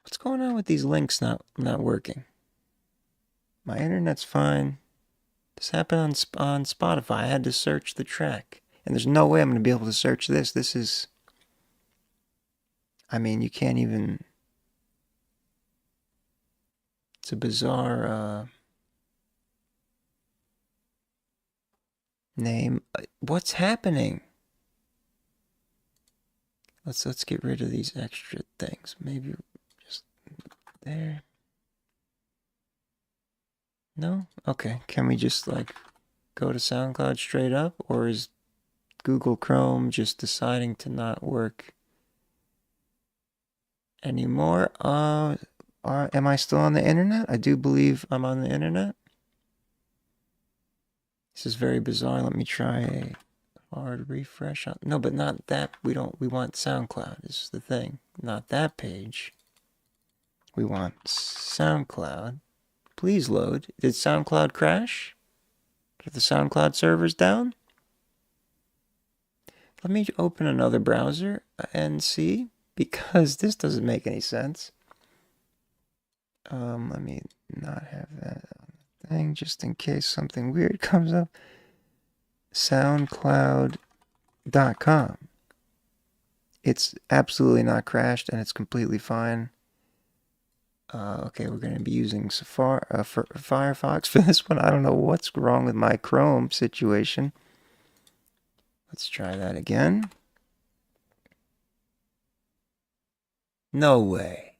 What's going on with these links not working? My internet's fine. This happened on Spotify. I had to search the track. And there's no way I'm going to be able to search this. This is... I mean, you can't even... It's a bizarre name. What's happening? Let's get rid of these extra things. Maybe just there. No? Okay. Can we just like go to SoundCloud straight up, or is Google Chrome just deciding to not work anymore? Am I still on the internet? I do believe I'm on the internet. This is very bizarre. Let me try a hard refresh. No, but not that. We want SoundCloud. This is the thing. Not that page. We want SoundCloud. Please load. Did SoundCloud crash? Are the SoundCloud servers down? Let me open another browser and see, because this doesn't make any sense. Let me not have that on the thing, just in case something weird comes up. SoundCloud.com. It's absolutely not crashed, and it's completely fine. Okay, we're going to be using Firefox for this one. I don't know what's wrong with my Chrome situation. Let's try that again. No way.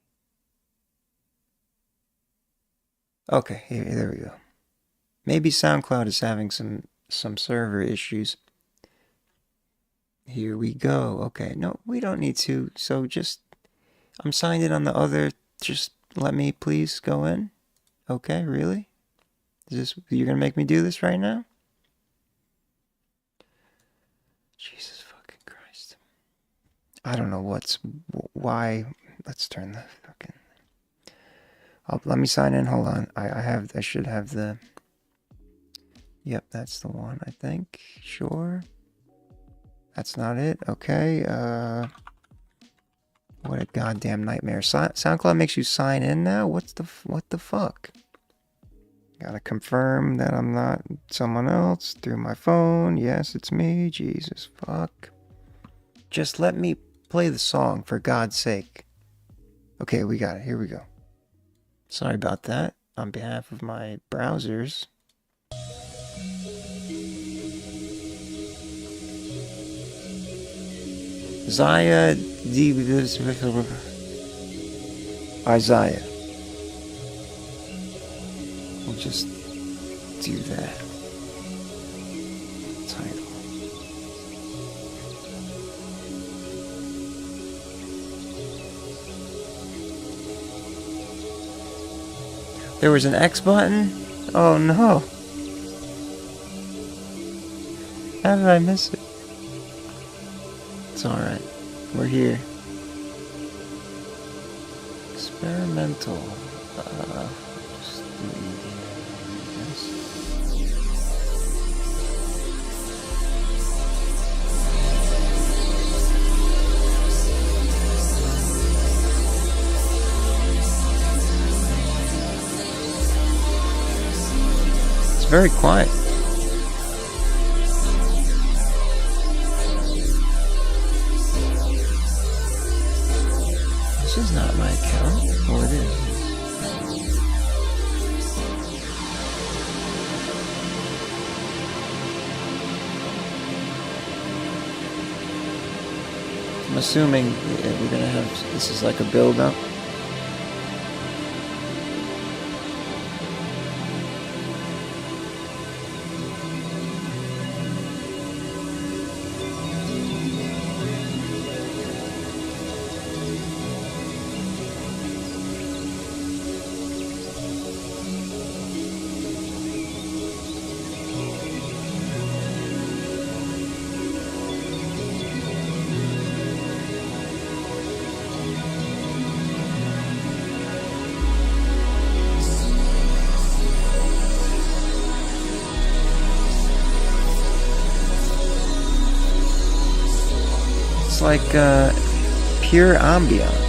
Okay, there we go. Maybe SoundCloud is having some server issues. Here we go. Okay, no, we don't need to. So just, I'm signed in on the other. Just let me please go in. Okay, really? You're gonna make me do this right now? Jesus fucking Christ. I don't know why. Let's turn the fucking... let me sign in. Hold on. I should have the... Yep, that's the one, I think. Sure. That's not it. Okay. What a goddamn nightmare. SoundCloud makes you sign in now? What the fuck? Gotta confirm that I'm not someone else through my phone. Yes, it's me. Jesus fuck. Just let me play the song, for God's sake. Okay, we got it. Here we go. Sorry about that. On behalf of my browsers. Isaiah. We'll just do that. Title. There was an X button? Oh no. How did I miss it? It's alright. We're here. Experimental. very quiet. This is not my account. Oh, it is. I'm assuming we're gonna have, this is like a build-up. It's like pure ambiance.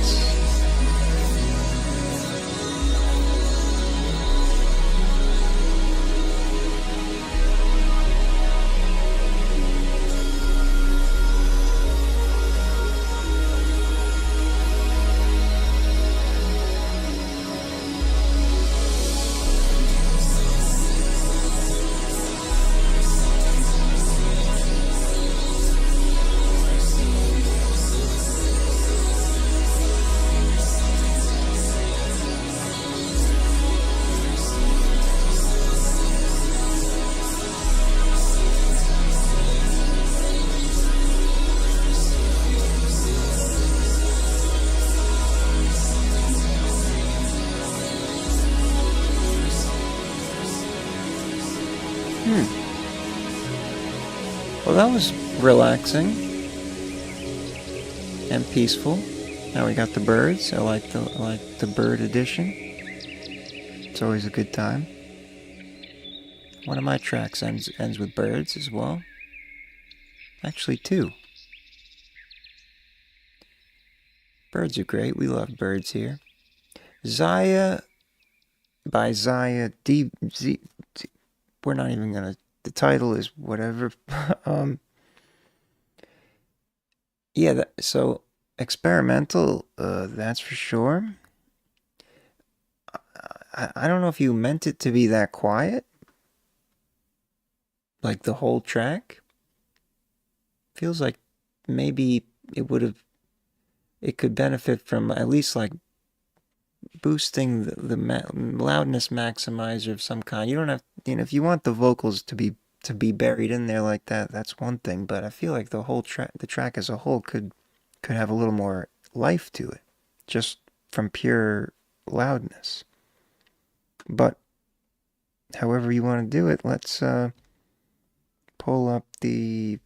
Well, that was relaxing and peaceful. Now we got the birds. I like the bird edition. It's always a good time. One of my tracks ends with birds as well. Actually, two. Birds are great. We love birds here. Zaya by Zaya DZ. We're not even gonna. The title is whatever. Yeah, so experimental, that's for sure. I don't know if you meant it to be that quiet. Like the whole track. Feels like maybe it could benefit from at least like boosting the loudness maximizer of some kind. You don't have, if you want the vocals to be buried in there like that, that's one thing. But I feel like the whole track as a whole could have a little more life to it, just from pure loudness. But however you want to do it, let's pull up the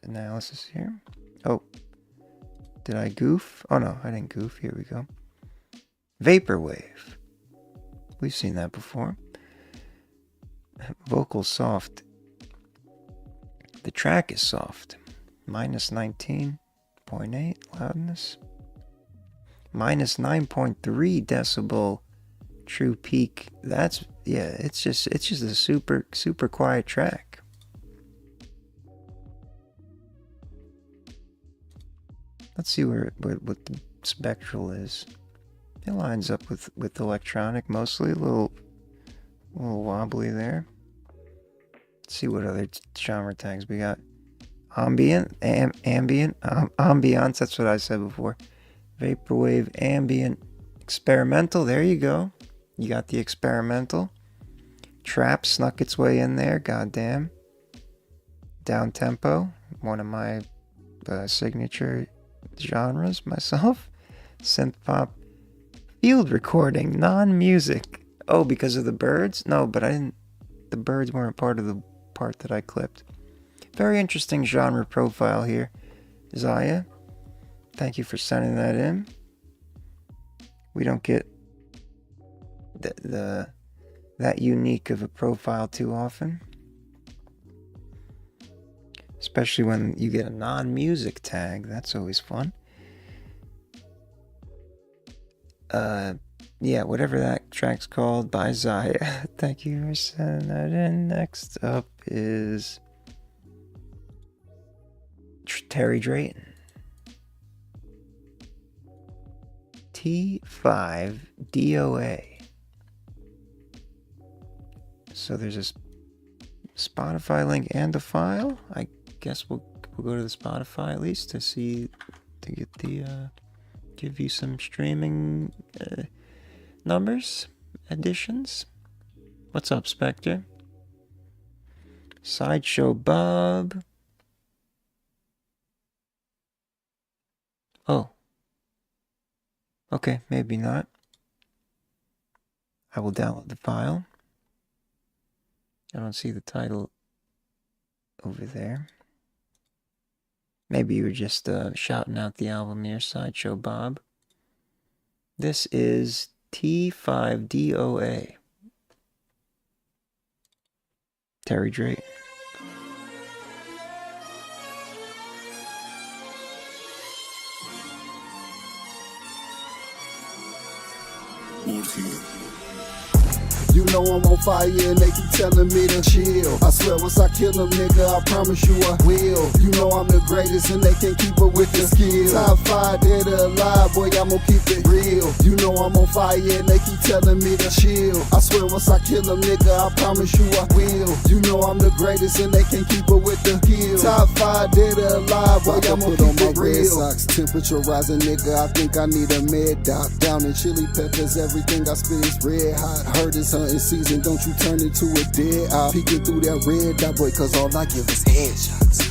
analysis here. Oh, did I goof? Oh no, I didn't goof. Here we go. Vaporwave. We've seen that before. Vocal soft. The track is soft. Minus 19.8 loudness. Minus 9.3 decibel true peak. That's, yeah, it's just a super quiet track. Let's see what the spectral is. It lines up with electronic mostly, a little wobbly there. Let's see what other genre tags we got. Ambient, ambiance, that's what I said before. Vaporwave, ambient, experimental, there you go. You got the experimental. Trap snuck its way in there, goddamn. Down tempo, one of my signature genres myself. Synth pop. Field recording, non-music. Oh, because of the birds? No, but I didn't. The birds weren't part of the part that I clipped. Very interesting genre profile here, Zaya. Thank you for sending that in. We don't get that unique of a profile too often, especially when you get a non-music tag. That's always fun. yeah, whatever that track's called by Zaya. Thank you for sending that in. Next up is Terry Drayton. T5 DOA. So there's a Spotify link and a file. I guess we'll go to the Spotify at least to get the give you some streaming numbers, additions. What's up, Spectre? Sideshow Bob. Oh. Okay, maybe not. I will download the file. I don't see the title over there. Maybe you were just shouting out the album here, Sideshow Bob. This is T5DOA. Terry Drake. You know I'm on fire and they keep telling me to chill. I swear once I kill them, nigga, I promise you I will. You know I'm the greatest and they can't keep up with the skill. Top 5 dead or alive, boy, I'm gon' keep it real. You know I'm on fire and they keep telling me to chill. I swear once I kill them, nigga, I promise you I will. You know I'm the greatest and they can't keep up with the skill. Top 5 dead or alive, boy, I'm gon' keep it real. Socks, temperature rising, nigga, I think I need a med doc. Down in chili peppers, everything I spit is red hot. Heard it's hunting season, don't you turn into a dead eye. Peeking through that red dot, boy, cause all I give is headshots.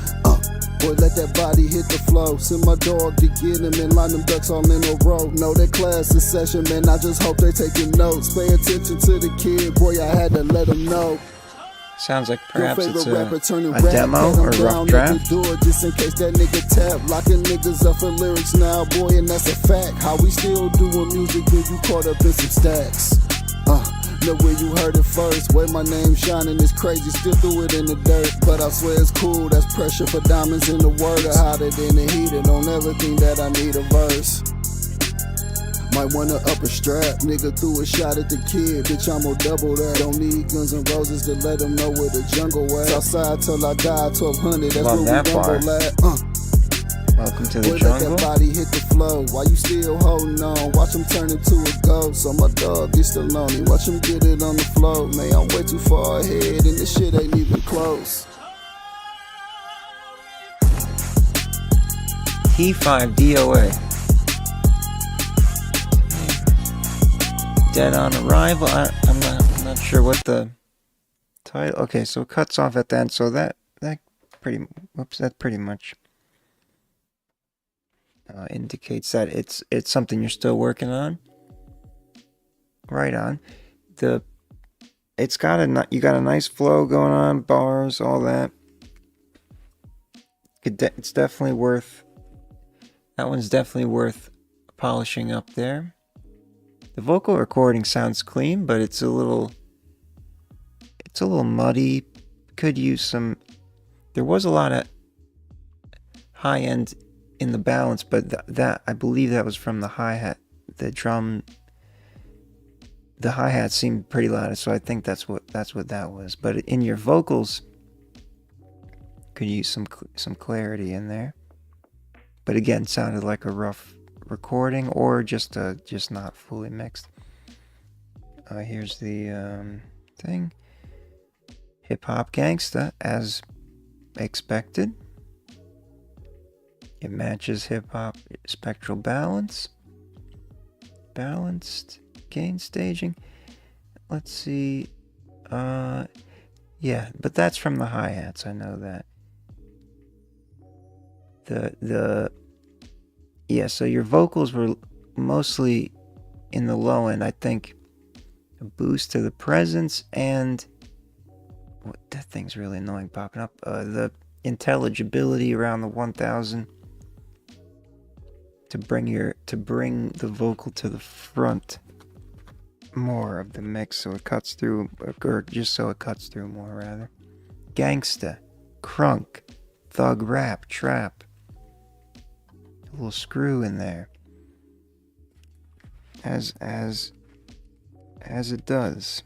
Boy, let that body hit the flow. Send my dog to get him and line them ducks all in a row. Know that class is session, man, I just hope they taking notes. Pay attention to the kid, boy, I had to let him know. Sounds like perhaps it's a rap, demo or a rough draft. Door just in case that nigga tap. Locking niggas up for lyrics now, boy, and that's a fact. How we still doing music when you caught up in some stacks. Know where you heard it first. Way my name shining is crazy. Still threw it in the dirt, but I swear it's cool. That's pressure for diamonds in the word. I hotter than the heater. Don't ever think that I need a verse. Might wanna up a strap. Nigga threw a shot at the kid. Bitch, I'm gonna double that. Don't need guns and roses to let them know where the jungle at. Outside till I die, 1200. That's where we rumble at. Welcome to the boy, jungle. Let that body hit the flow. Why you still holding on? Watch him turn into a ghost. So my dog gets still lonely. Watch him get it on the floor. Man, I'm way too far ahead and this shit ain't even close. T5 DOA. Dead on Arrival. I'm not sure what the title. Okay, so it cuts off at the end. So that pretty much indicates that it's something you're still working on. Right on. You got a nice flow going on, bars, all that. It's definitely worth. That one's definitely worth polishing up there. The vocal recording sounds clean, but it's a little muddy. Could use some. There was a lot of high end in the balance, but that I believe that was from the hi-hat. The hi-hat seemed pretty loud, so I think that's what that was. But in your vocals, could use some clarity in there. But again, sounded like a rough recording or just not fully mixed. Here's the thing. Hip Hop Gangsta, as expected. It matches hip hop spectral balance. Balanced gain staging. Let's see. Yeah, but that's from the hi-hats, I know that. So your vocals were mostly in the low end. I think a boost to the presence and that thing's really annoying popping up. The intelligibility around the 1000 to bring the vocal to the front more of the mix, so it cuts through, or just so it cuts through more rather. Gangsta, crunk, thug rap, trap. A little screw in there. As as it does.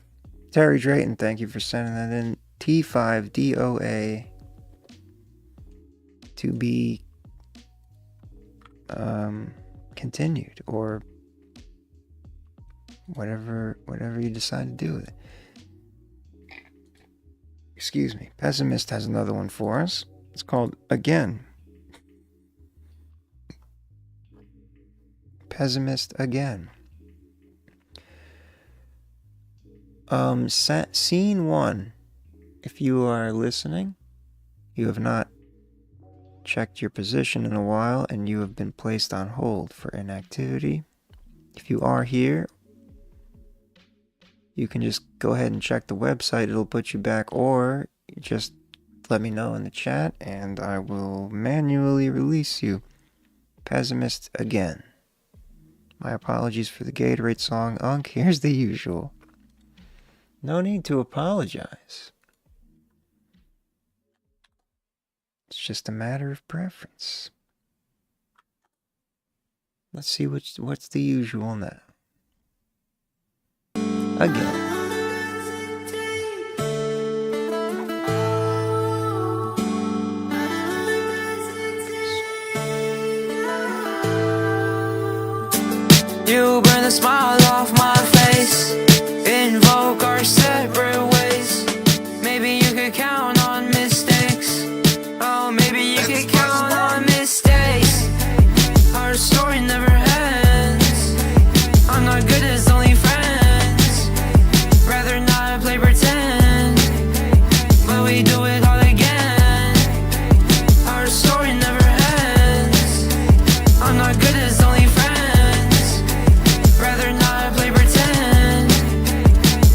Terry Drayton, thank you for sending that in. T5DOA to be continued, or whatever you decide to do with it. Excuse me. Pessimist has another one for us. It's called Again. Pessimist Again. Scene 1. If you are listening, you have not checked your position in a while and you have been placed on hold for inactivity. If you are here, you can just go ahead and check the website. It'll put you back, or just let me know in the chat and I will manually release you. Pessimist Again. My apologies for the Gatorade song. Unk, here's the usual. No need to apologize. It's just a matter of preference. Let's see what's the usual now. Again. You burn the smile off my face, invoke our separate ways. Maybe you could count on mistakes. Oh, maybe you could count on mistakes. Our story never ends. I'm not good as only friends. Rather not play pretend, but we do it all again. Our story never ends. I'm not good as only friends. Rather not play pretend,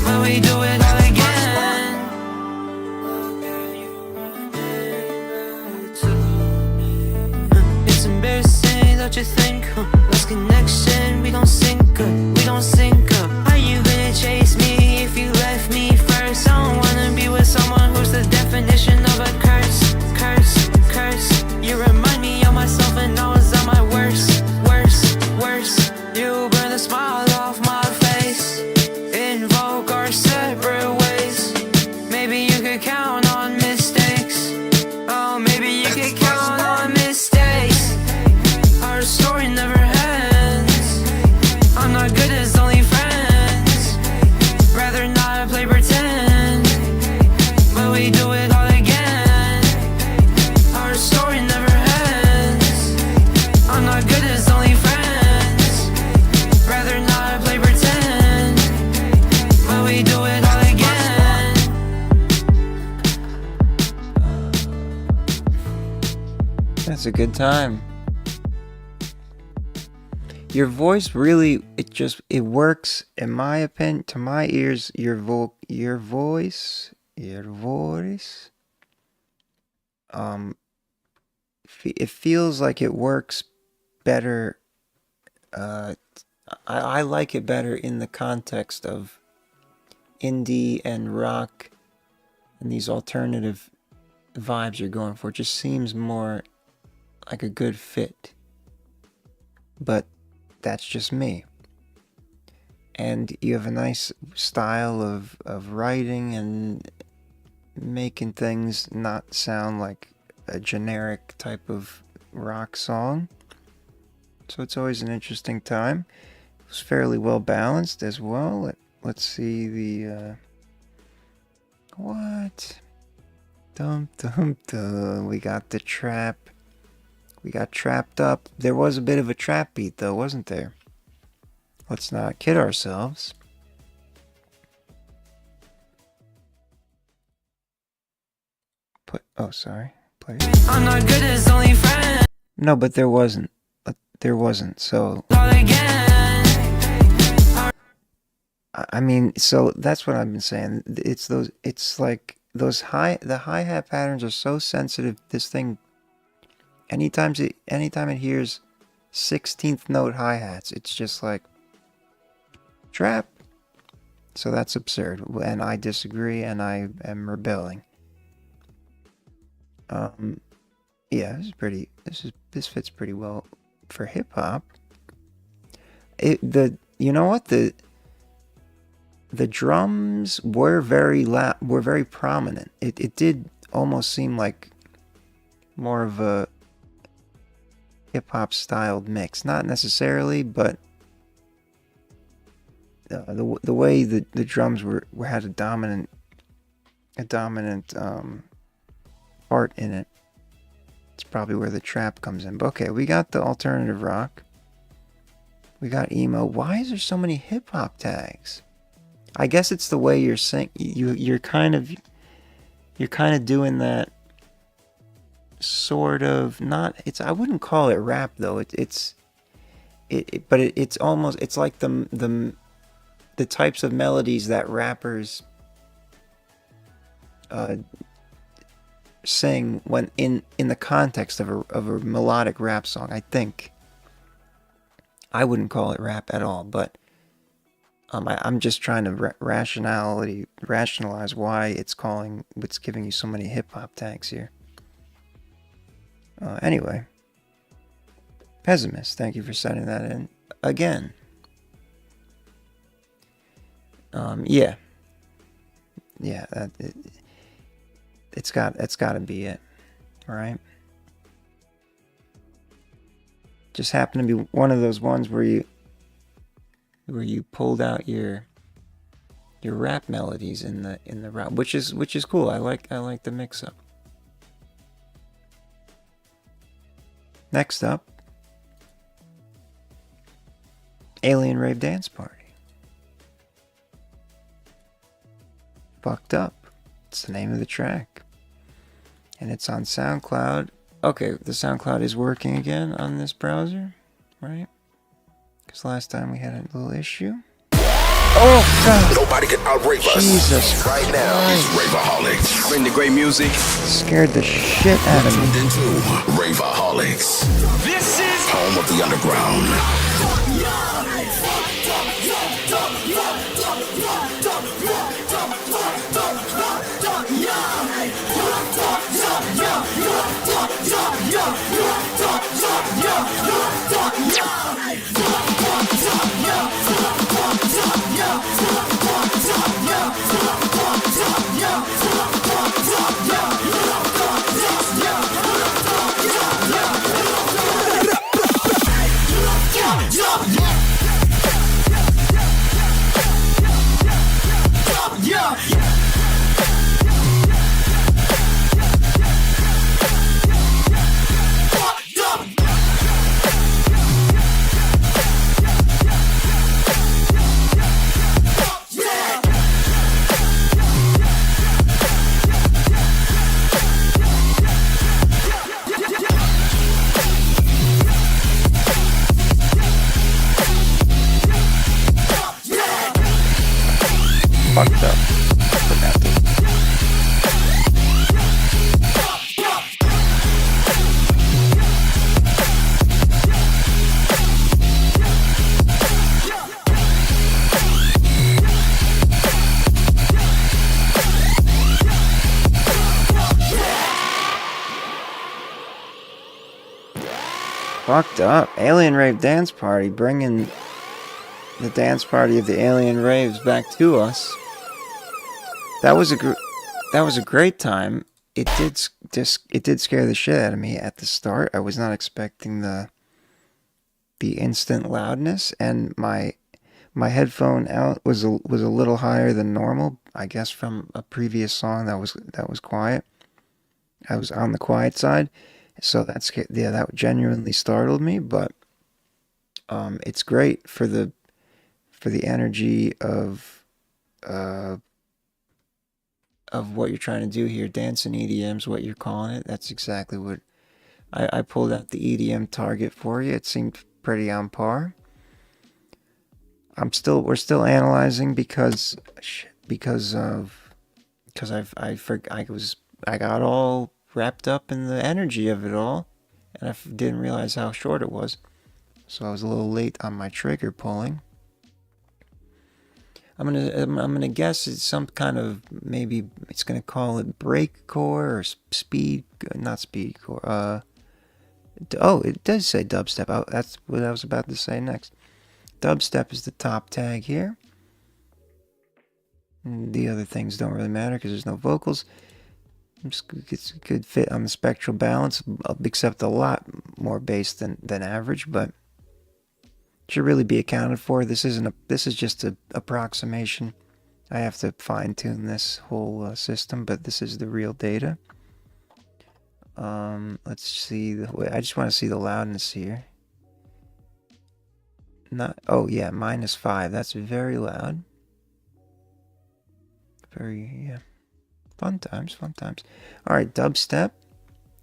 but we do it all again. It's embarrassing, don't you think? Lost connection, we don't sync up, we don't sync up. Are you gonna chase me if you left me first? I don't wanna be with someone who's the definition of a curse, curse, curse. You remind me of myself and I was at my worst, worst, worst. You burn the smile off my face, invoke our separate ways. Maybe you could count on mistakes. Oh, maybe you could count on mistakes. Our story never ends. I'm not good as only friends. Rather not play pretend, but we do it all again. Our story never ends. I'm not good as only friends. Rather not play pretend, but we do it all again. That's a good time. Your voice really, it works, in my opinion, to my ears. Your voice, it feels like it works better. I like it better in the context of indie and rock and these alternative vibes you're going for. It just seems more like a good fit. But that's just me. And you have a nice style of writing and making things not sound like a generic type of rock song. So it's always an interesting time. It was fairly well balanced as well. Let's see the what? Dum dum dum. We got the trap. We got trapped up. There was a bit of a trap beat though, wasn't there? Let's not kid ourselves. Sorry. Play it. I'm not good as only friends. No, but there wasn't. So I mean, so that's what I've been saying. It's like the hi-hat patterns are so sensitive. This thing, anytime it hears 16th note hi-hats, it's just like trap. So that's absurd, and I disagree, and I am rebelling. Yeah, this fits pretty well for hip hop. You know what, the drums were very were very prominent. It did almost seem like more of a hip-hop styled mix. Not necessarily, but the way the drums were had a dominant part in it. It's probably where the trap comes in. But okay, we got the alternative rock. We got emo. Why is there so many hip-hop tags? I guess it's the way you're saying. You're kind of doing that sort of, not, it's, I wouldn't call it rap though. It's almost, it's like the types of melodies that rappers sing when in the context of a melodic rap song. I think I wouldn't call it rap at all, but I'm just trying to rationalize why it's giving you so many hip hop tags here. Anyway, Pessimist, thank you for sending that in again. Yeah, it's got to be it, all right? Just happened to be one of those ones where you pulled out your rap melodies in the rap, which is cool. I like the mix up. Next up, Alien Rave Dance Party. Fucked Up. It's the name of the track. And it's on SoundCloud. Okay, the SoundCloud is working again on this browser, right? Because last time we had a little issue. Oh, God. Nobody can outrave us. Jesus right now. It's Raveaholics. Bring the great music. Scared the shit out of me. Tuned into Raveaholics. This is home of the underground. Fucked Up. Fucked Up. Alien Rave Dance Party, bringing the dance party of the alien raves back to us. That was a great time. It did scare the shit out of me at the start. I was not expecting the instant loudness, and my headphone out was a little higher than normal. I guess from a previous song that was quiet. I was on the quiet side, so that genuinely startled me. But it's great for the energy of what you're trying to do here. Dancing EDM's what you're calling it. That's exactly what I pulled out the EDM target for you. It seemed pretty on par. We're still analyzing because I got all wrapped up in the energy of it all, and I didn't realize how short it was. So I was a little late on my trigger pulling. I'm gonna guess it's some kind of, maybe it's gonna call it breakcore or not speedcore. Oh, it does say dubstep. That's what I was about to say next. Dubstep is the top tag here. The other things don't really matter because there's no vocals. It's a good fit on the spectral balance, except a lot more bass than average, but should really be accounted for. This is just an approximation. I have to fine-tune this whole system, but this is the real data. Let's see. I just want to see the loudness here. Oh yeah, -5. That's very loud. Yeah. Fun times. All right, dubstep,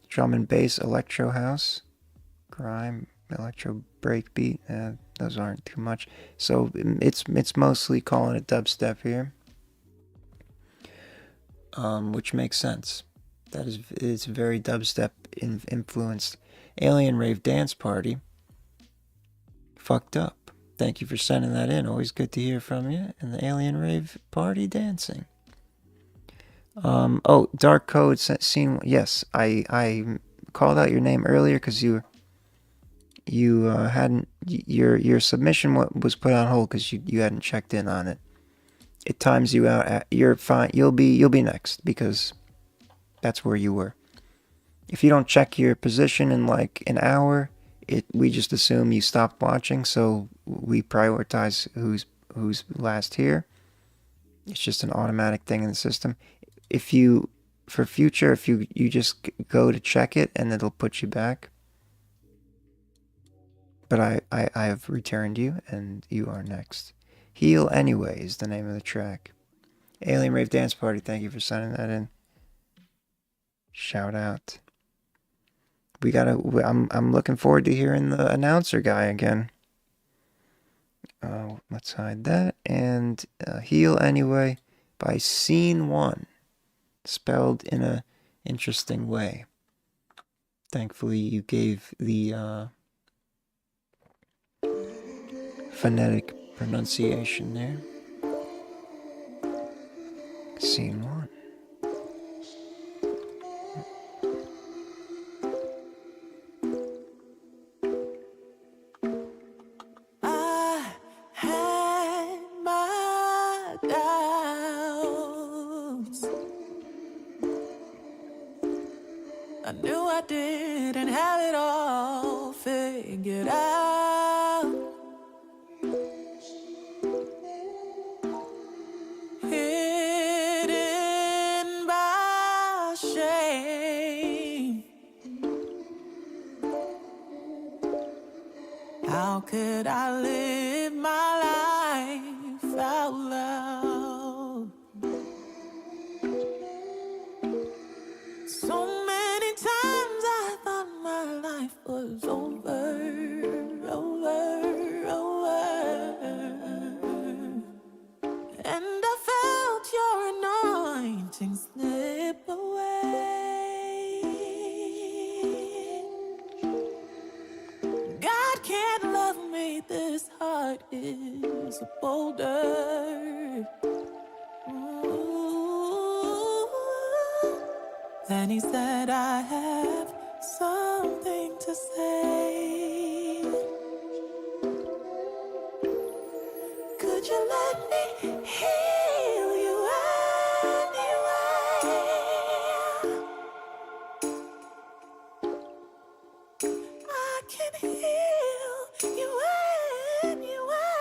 drum and bass, electro house, grime, electro breakbeat. Those aren't too much. So it's mostly calling it dubstep here, which makes sense. It's very dubstep influenced. Alien Rave Dance Party. Fucked up. Thank you for sending that in. Always good to hear from you. And the Alien Rave Party dancing. Oh, Dark Code scene. Yes, I called out your name earlier because you hadn't, your submission was put on hold because you hadn't checked in on it. It times you out. You're fine. You'll be next because that's where you were. If you don't check your position in like an hour, we just assume you stopped watching. So we prioritize who's last here. It's just an automatic thing in the system. For future, if you just go to check it and it'll put you back. But I have returned you and you are next. Heal Anyway is the name of the track. Alien Rave Dance Party, thank you for sending that in. Shout out. I'm looking forward to hearing the announcer guy again. Let's hide that. And Heal Anyway by Scene 1. Spelled in a interesting way. Thankfully, you gave the phonetic pronunciation there. Scene 1. I knew I didn't have it all figured out. Hidden by shame. How could I live my life out loud? So many times I thought my life was over. And I felt your anointing slip away. God can't love me, this heart is a boulder. Then he said, I have something to say. Could you let me heal you anyway? I can heal you anyway.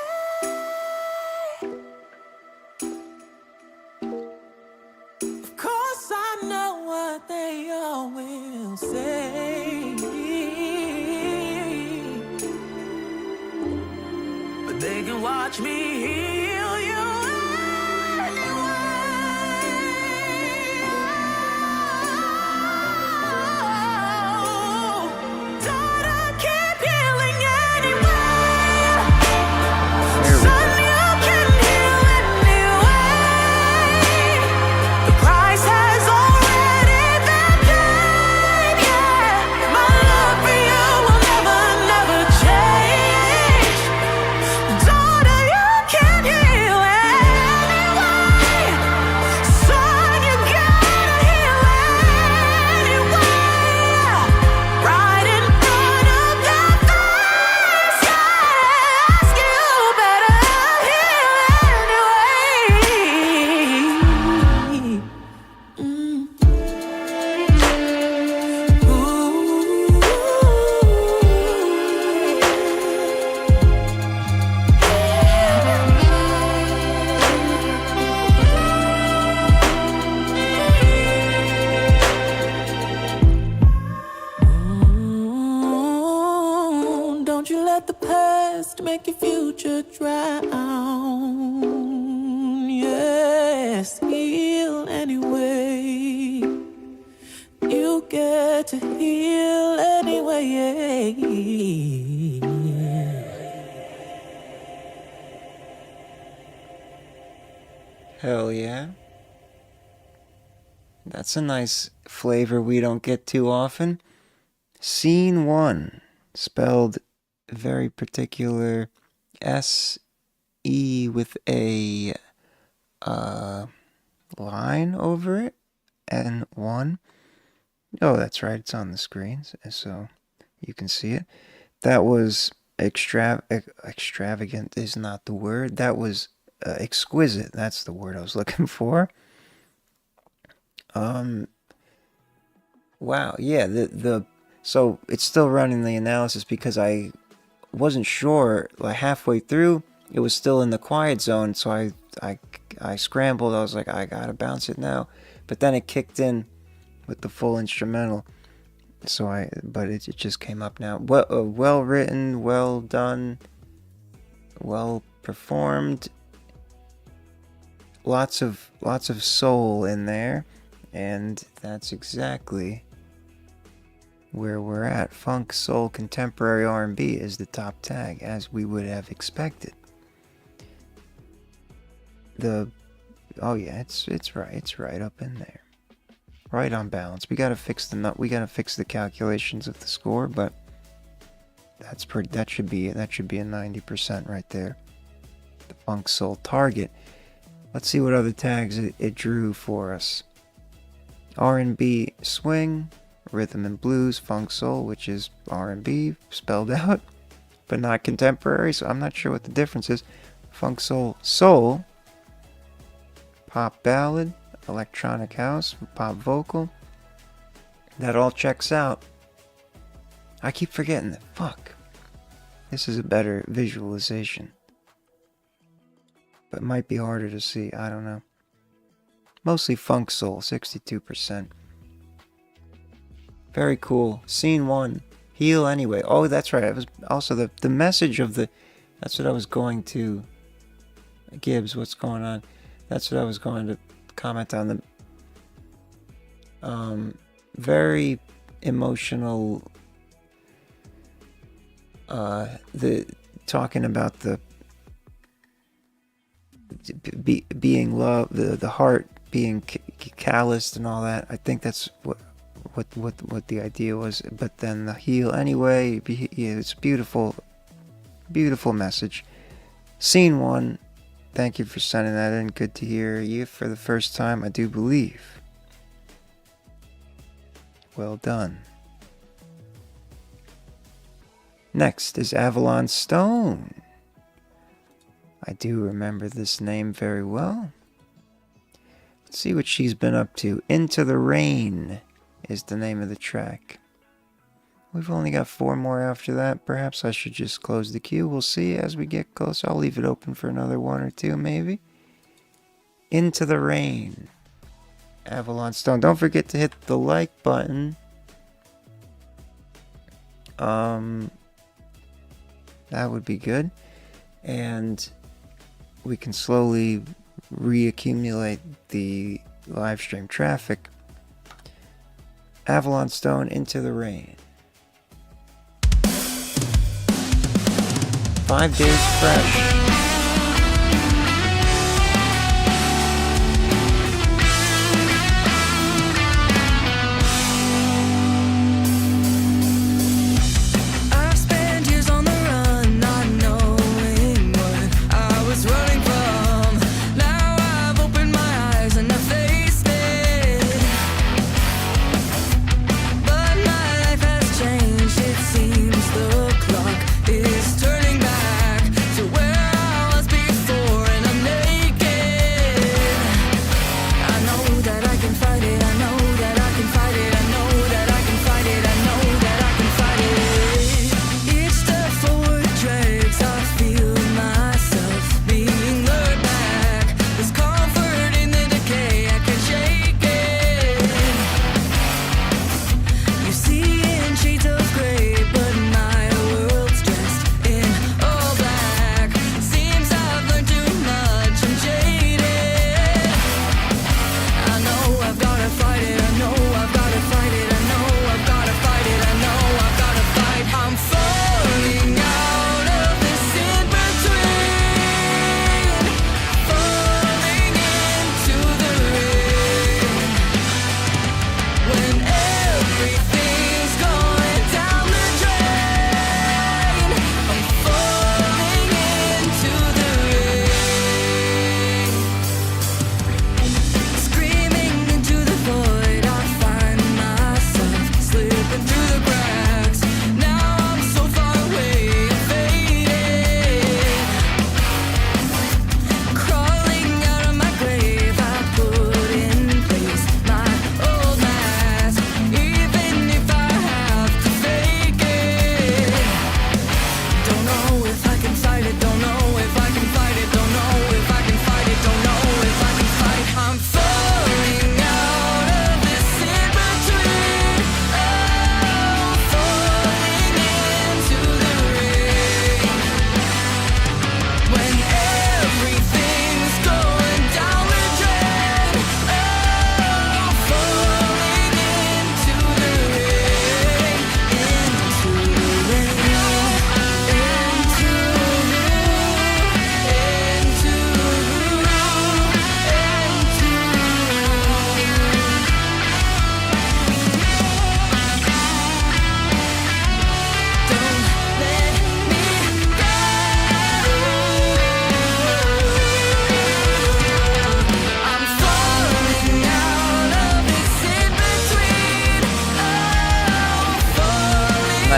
Of course I know what they all will say, but they can watch me heal you anyway. Daughter, keep healing anyway. Son, you can heal anyway. The price has already been paid, yeah. My love for you will never, never change. Daughter, you can heal make your future drown. Yes, heal anyway. You get to heal anyway. Hell yeah. That's a nice flavor we don't get too often. Scene 1, spelled very particular S-E with a line over it, and 1. Oh, that's right, it's on the screen, so you can see it. That was extravagant is not the word. That was exquisite. That's the word I was looking for. Wow, yeah, so it's still running the analysis because I wasn't sure, like halfway through, it was still in the quiet zone, so I scrambled. I was like, I gotta bounce it now. But then it kicked in with the full instrumental. But it just came up now. Well written, well done, well performed. Lots of soul in there, and that's exactly where we're at. Funk, soul, contemporary R&B is the top tag, as we would have expected. Oh yeah, it's right up in there. Right on balance. We gotta fix the calculations of the score, but that should be a 90% right there. The funk soul target. Let's see what other tags it drew for us. R&B swing, rhythm and blues, funk soul, which is R&B spelled out, but not contemporary, so I'm not sure what the difference is. Funk soul, pop ballad, electronic house, pop vocal. That all checks out. I keep forgetting that. Fuck. This is a better visualization. But it might be harder to see. I don't know. Mostly funk soul, 62%. Very cool. Scene 1. Heal anyway. Oh, that's right. It was also the message of the... That's what I was going to... Gibbs, what's going on? That's what I was going to comment on. The very emotional... talking about the... being loved, the heart being calloused and all that. I think that's what the idea was. But then the heal anyway, it's beautiful message. Scene 1, thank you for sending that in. Good to hear you for the first time, I do believe. Well done. Next is Avalon Stone. I do remember this name very well. Let's see what she's been up to. Into the Rain is the name of the track. We've only got 4 more after that. Perhaps I should just close the queue. We'll see as we get closer. I'll leave it open for another 1 or 2 maybe. Into the Rain. Avalon Stone. Don't forget to hit the like button. That would be good. And we can slowly reaccumulate the live stream traffic. Avalon Stone, Into the Rain. 5 days fresh. It seems the clock is turning back to where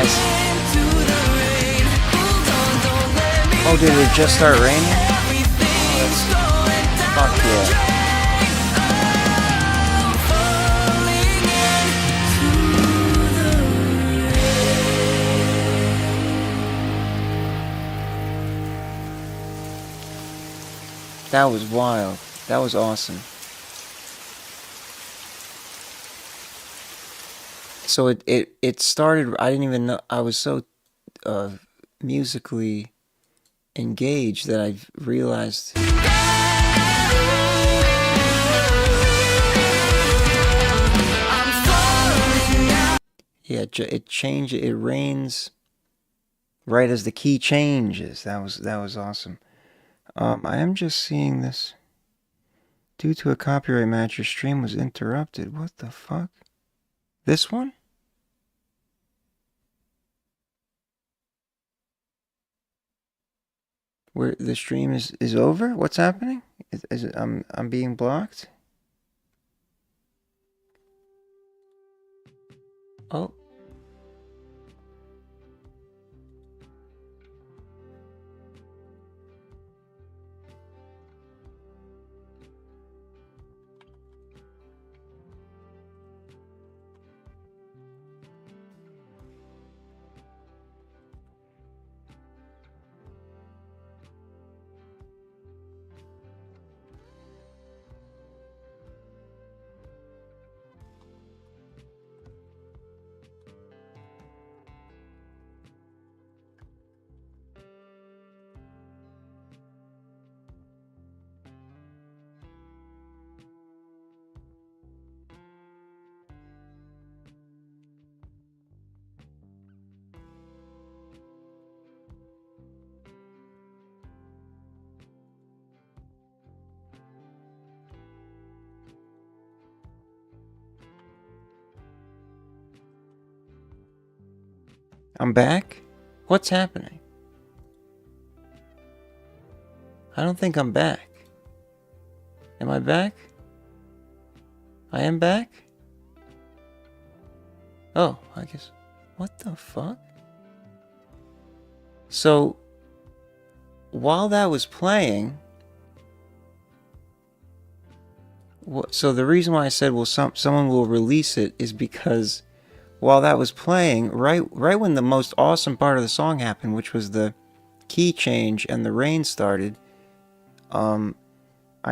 nice. Oh, did it just start raining? Fuck yeah. That was wild. That was awesome. So it started, I didn't even know, I was so musically engaged that I realized. Yeah, it changed, it rains right as the key changes. That was awesome. I am just seeing this. Due to a copyright match, your stream was interrupted. What the fuck? This one? Where the stream is over? What's happening? Is it, I'm being blocked? Oh. I'm back? What's happening? I don't think I'm back. Am I back? I am back? Oh, I guess. What the fuck? So, while that was playing... So the reason why I said, well, someone will release it is because... While that was playing, right when the most awesome part of the song happened, which was the key change and the rain started, I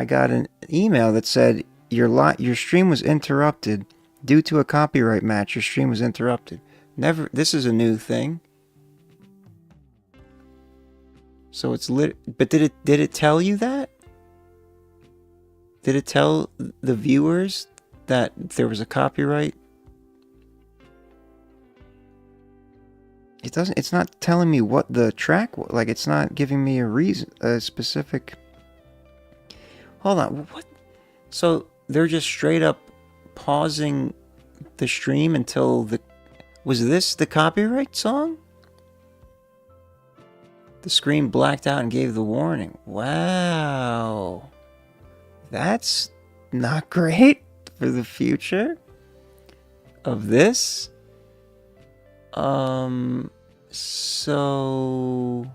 got an email that said your stream was interrupted due to a copyright match. Your stream was interrupted. Never. This is a new thing. So it's lit. But did it tell you that? Did it tell the viewers that there was a copyright? It doesn't. It's not telling me what the track was. Like, it's not giving me a reason, a specific. Hold on. What? So they're just straight up pausing the stream until the. Was this the copyright song? The screen blacked out and gave the warning. Wow. That's not great for the future of this. So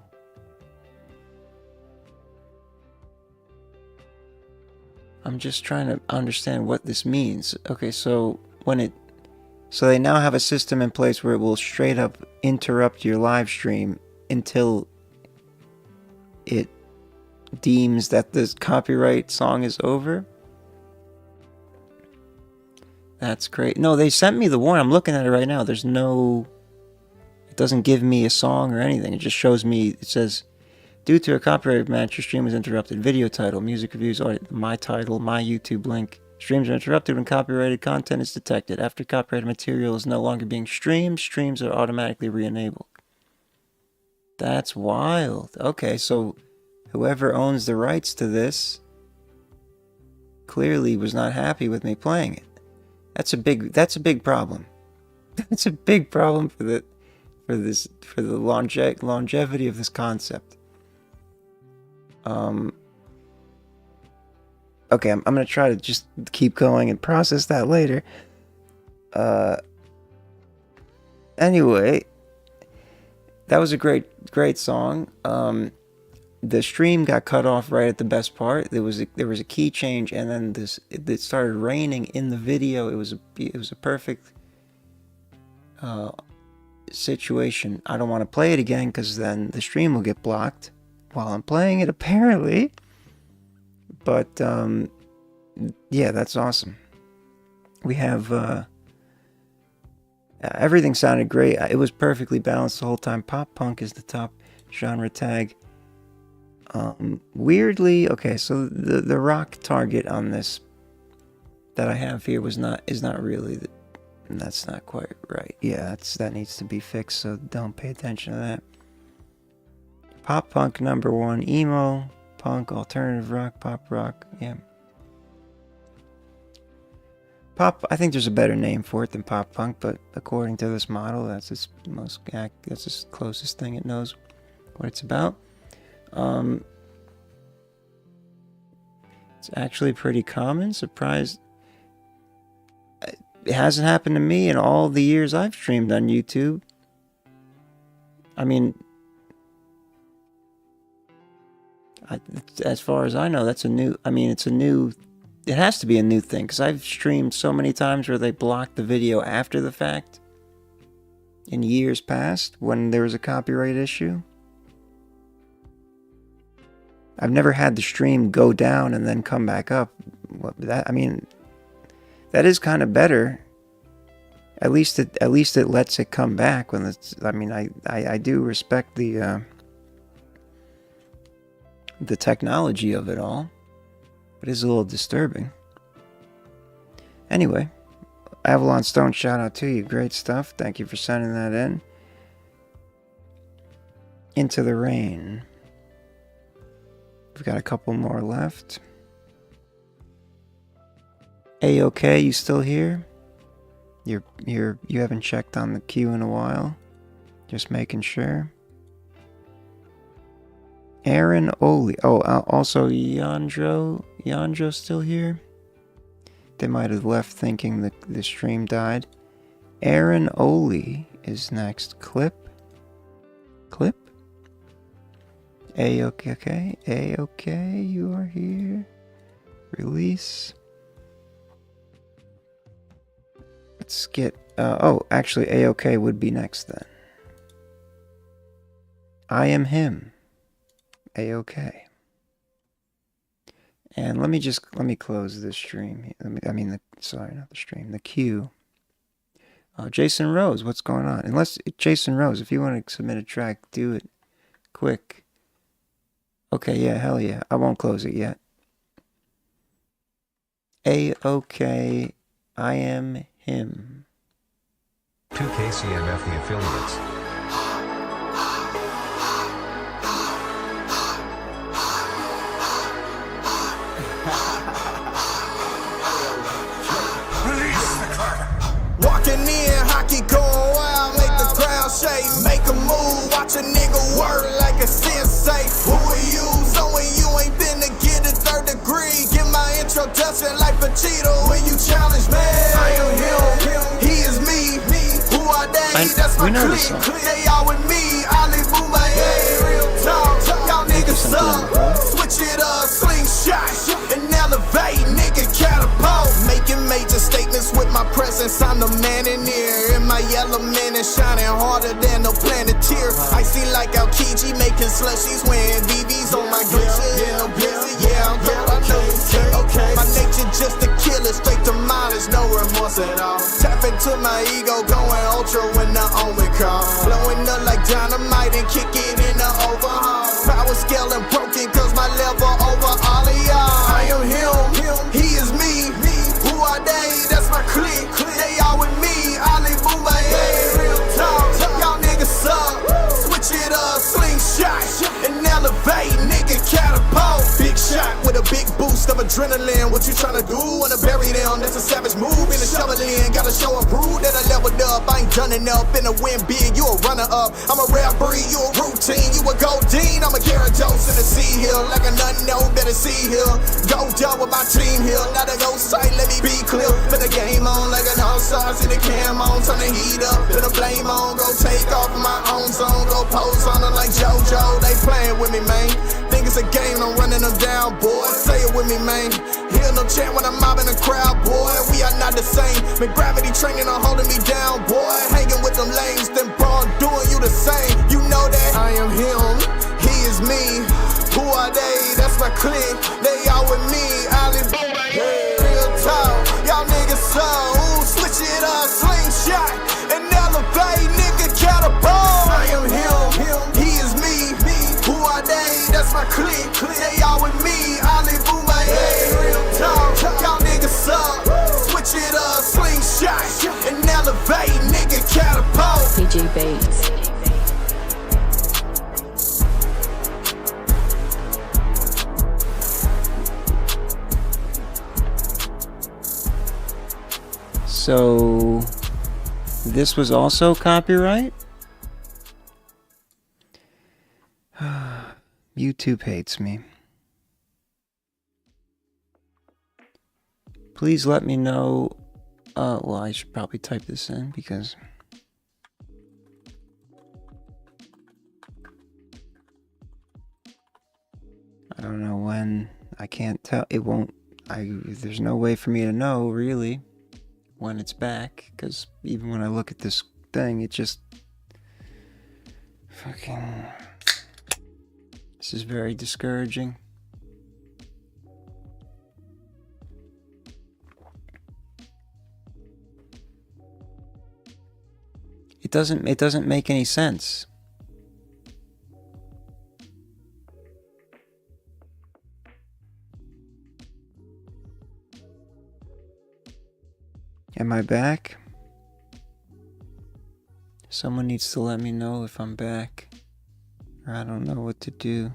I'm just trying to understand what this means. Okay, so so they now have a system in place where it will straight up interrupt your live stream until it deems that this copyright song is over. That's great. No, they sent me the warning. I'm looking at it right now. There's no... It doesn't give me a song or anything. It just shows me... It says, due to a copyright match, your stream was interrupted. Video title, music reviews, my title, my YouTube link. Streams are interrupted when copyrighted content is detected. After copyrighted material is no longer being streamed, streams are automatically re-enabled. That's wild. Okay, so whoever owns the rights to this clearly was not happy with me playing it. That's a big problem. That's a big problem for the longevity of this concept. Okay, I'm gonna try to just keep going and process that later. Anyway, that was a great song. The stream got cut off right at the best part. There was a key change, and then it started raining in the video. It was a perfect situation. I don't want to play it again because then the stream will get blocked while I'm playing it, apparently. But yeah, that's awesome. We have everything sounded great. It was perfectly balanced the whole time. Pop punk is the top genre tag. Weirdly, okay, so the rock target on this that I have here is not really that's not quite right. Yeah, that needs to be fixed, so don't pay attention to that. Pop punk #1, emo, punk, alternative rock, pop rock, yeah. Pop, I think there's a better name for it than pop punk, but according to this model, that's its closest thing it knows what it's about. It's actually pretty common. Surprised. It hasn't happened to me in all the years I've streamed on YouTube. I mean, as far as I know, that's a new. I mean, it's a new. It has to be a new thing because I've streamed so many times where they blocked the video after the fact. In years past, when there was a copyright issue. I've never had the stream go down and then come back up. I mean, that is kind of better. At least it lets it come back when it's. I mean, I do respect the technology of it all, but it's a little disturbing. Anyway, Avalon Stone, shout out to you. Great stuff. Thank you for sending that in. Into the Rain. We've got a couple more left. A-OK, you still here? You haven't checked on the queue in a while. Just making sure. Aaron Oli. Oh, also Yandro still here? They might have left thinking the stream died. Aaron Oli is next. Clip. A-OK, A-OK, you are here. Release. Let's get, actually A-OK would be next then. I Am Him. A-OK. And let me close this stream. The queue. Jason Rose, what's going on? Jason Rose, if you want to submit a track, do it quick. Okay, yeah, hell yeah. I won't close it yet. A-OK, I Am Him. 2KCMF the affiliates. Walking in, hockey going wild, make the ground shake, make a move, watch a nigga work like a sensei. Who are you? So when you ain't been to get a 3rd degree, get my introduction like Pachito when you challenge me. I am him, he is me, who are they? That's my clique, they all with me, Ali Bouma, yeah, real talk, y'all niggas suck, switch it up, slingshot, and elevate, nigga catapult, making major statements with my presence, I'm the man in here, in my element and shining harder than a planeteer, I see like Alkiji making slushies, wearing BBs on my glitcher, in a blizzard, yeah, I'm cold, I know, okay, my nature just to kill it, straight to mileage, no remorse at all, tap into my ego, going ultra when the Omicron, blowing up like dynamite and kick it in the overhaul, power scaling broken cause my level over all of y'all, I am him, he is me, who are they? That's my clique, they all with me, Ali Bouma, yeah, real talk, y'all niggas suck, switch it up, slingshot, and elevate, nigga catapult, big shot with a big boost of adrenaline, what you tryna do? Wanna bury them, that's a savage move in the shoveling, gotta show and prove that I leveled up, I ain't done enough, in a win big, you a runner up, I'm a rare breed, you a routine, you a Goldine, I'm a Gyarados in the sea hill, like a unknown, better see here, go down with my team here, not a ghost sight, let me be clear, put the game on like an all-star, see the cam on, turn the heat up, put the flame on, go take off my own zone, go pose on her like JoJo. They playing with me, man. Think it's a game, I'm running them down, boy. Say it with me, man. Hear no chant when I'm mobbing the crowd, boy. We are not the same. Man, gravity training on holding me down, boy. Hanging with them lanes, then bro, I'm doing you the same. You know that I am him, he is me. Who are they? That's my clique. They all with me. Ali boom, real talk. Y'all niggas so switch it up, slingshot, and elevate, nigga, catapult. I am him, he is me. Who are they? That's my clique. They all with me. Ali boom, real talk. Y'all niggas so switch it up, slingshot, and elevate, nigga, catapult. PG Bates. So, this was also copyright? YouTube hates me. Please let me know. Well, I should probably type this in because I don't know when. I can't tell. It won't. There's no way for me to know, really, when it's back, because even when I look at this thing, it just fucking, this is very discouraging. It doesn't make any sense. Am I back? Someone needs to let me know if I'm back, or I don't know what to do.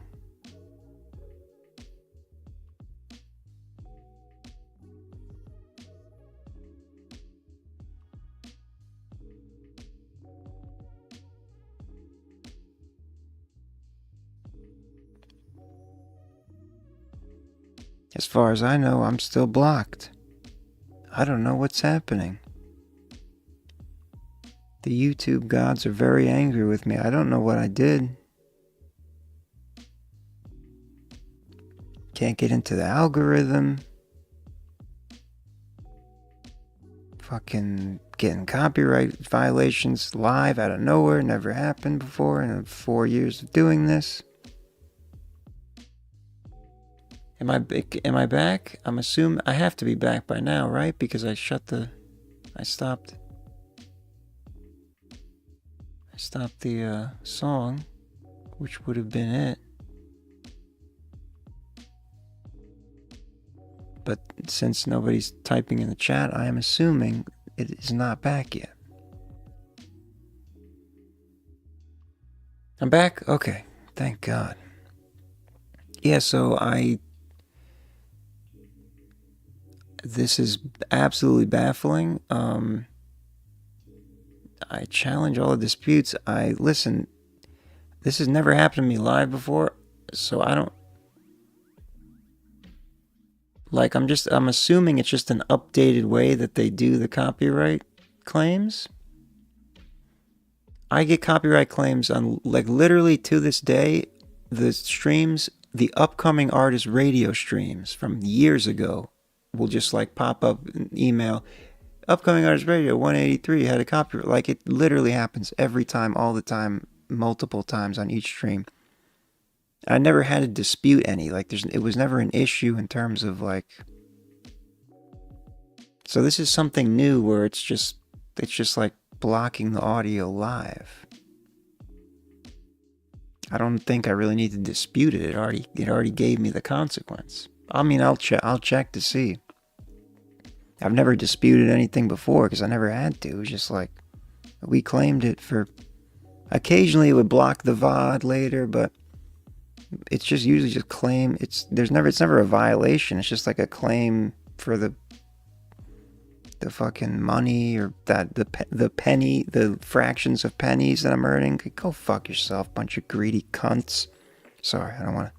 As far as I know, I'm still blocked. I don't know what's happening. The YouTube gods are very angry with me. I don't know what I did. Can't get into the algorithm. Fucking getting copyright violations live out of nowhere. Never happened before in 4 years of doing this. Am I back? I'm assuming I have to be back by now, right? Because I stopped the song, which would have been it. But since nobody's typing in the chat, I am assuming it is not back yet. I'm back? Okay. Thank God. Yeah, so this is absolutely baffling. I challenge all the disputes. Listen, this has never happened to me live before, so I don't, like, I'm assuming it's just an updated way that they do the copyright claims. I get copyright claims on, like, literally to this day, the streams, the upcoming artist radio streams from years ago will just, like, pop up an email. Upcoming artist radio 183 had a copyright. Like, it literally happens every time, all the time, multiple times on each stream. I never had to dispute any. Like, it was never an issue in terms of, like. So this is something new where it's just like blocking the audio live. I don't think I really need to dispute it. It already gave me the consequence. I mean, I'll check to see. I've never disputed anything before because I never had to. It was just like, we claimed it for. Occasionally it would block the VOD later, but it's just usually just claim. It's never a violation. It's just like a claim for the fucking money, or that the penny, the fractions of pennies that I'm earning. Go fuck yourself, bunch of greedy cunts. Sorry, I don't want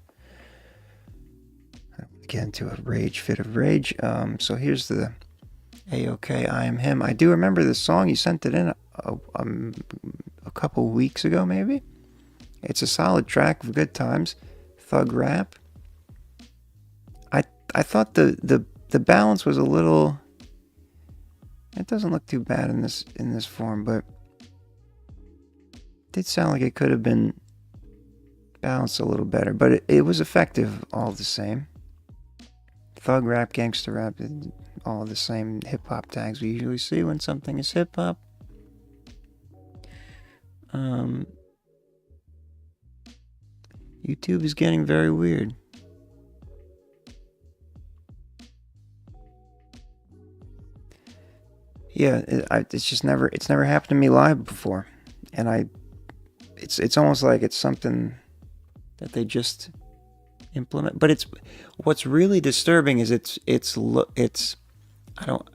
to get into a fit of rage. So here's the A-OK, I Am Him. I do remember this song. You sent it in a couple weeks ago, maybe. It's a solid track of good times. Thug rap. I thought the balance was a little. It doesn't look too bad in this form, but it did sound like it could have been balanced a little better. But it was effective all the same. Thug rap, gangster rap, all the same hip hop tags we usually see when something is hip hop. YouTube is getting very weird. Yeah, it's never happened to me live before, and it's almost like it's something that they just implement. But what's really disturbing is I don't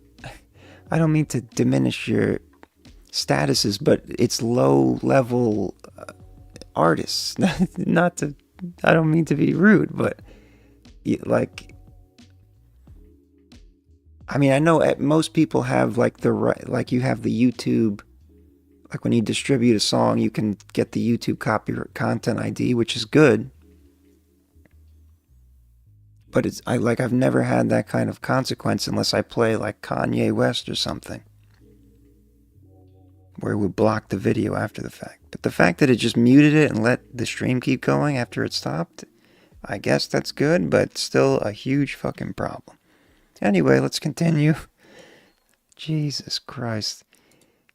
mean to diminish your statuses, but it's low level artists. I don't mean to be rude, but like. I mean, I know most people have like you have the YouTube, like when you distribute a song, you can get the YouTube copyright content ID, which is good. But I've never had that kind of consequence unless I play like Kanye West or something, where it would block the video after the fact. But the fact that it just muted it and let the stream keep going after it stopped, I guess that's good, but still a huge fucking problem. Anyway, let's continue. Jesus Christ.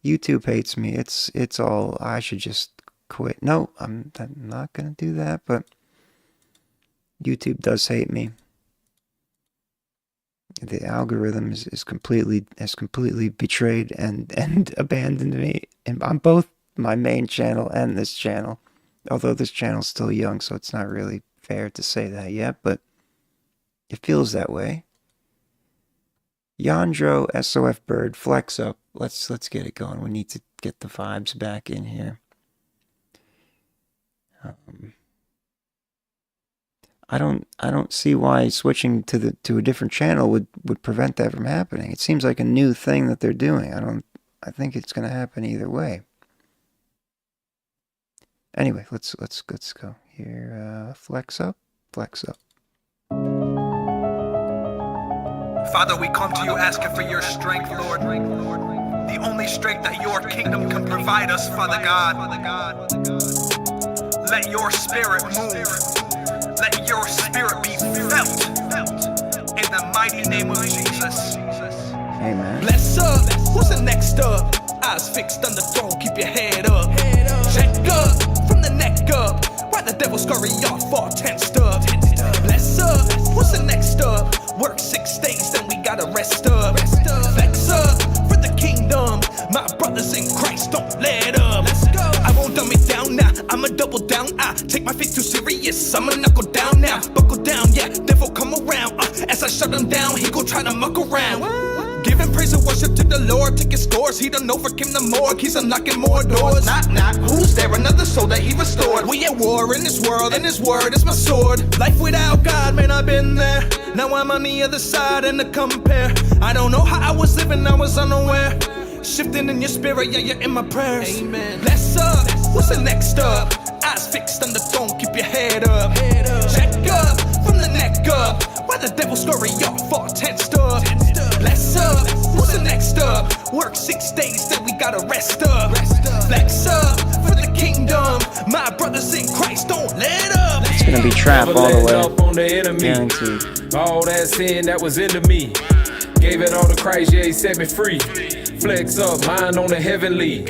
YouTube hates me. It's all, I should just quit. No, I'm not going to do that, but YouTube does hate me. The algorithm has completely betrayed and abandoned me on both my main channel and this channel. Although this channel's still young, so it's not really fair to say that yet, but it feels that way. Yandro, SOF Bird, flex up. Let's get it going. We need to get the vibes back in here. I don't see why switching to a different channel would prevent that from happening. It seems like a new thing that they're doing. I think it's gonna happen either way. Anyway, let's go here. Flex up. Father, we come to you asking for your strength, Lord. The only strength that your kingdom can provide us, Father God. Let your spirit move. Let your spirit be felt. In the mighty name of Jesus. Amen. Bless up. What's the next up? Eyes fixed on the throne, keep your head up. Check up, from the neck up. Why the devil scurry off, all tensed up. Bless up. What's the next up? Work 6 days, then we gotta rest up. Flex up for the kingdom. My brothers in Christ, don't let up. Let's go. I won't dumb it down now. I'ma double down. I take my faith too serious. I'ma knuckle down now. Buckle down, yeah. Devil come around. As I shut him down, he gon' try to muck around. Giving praise and worship to the Lord, taking scores. He don't overcame the morgue, he's unlocking more doors. Knock, who's there? Another soul that he restored. We at war in this world, and his word is my sword. Life without God, man, I've been there. Now I'm on the other side, and to compare, I don't know how I was living, I was unaware. Shifting in your spirit, yeah, you're in my prayers. Amen. Bless up, what's the next up? Eyes fixed on the throne, keep your head up. Check up, from the neck up. Why the devil scurry off, all tensed up. Bless up, what's the next up? Work 6 days, then we gotta rest up. Flex up for the kingdom. My brothers in Christ, don't let up. It's gonna be trap all the way. On the enemy. Guaranteed. All that sin that was into me. Gave it all to Christ, yeah, he set me free. Flex up, mind on the heavenly.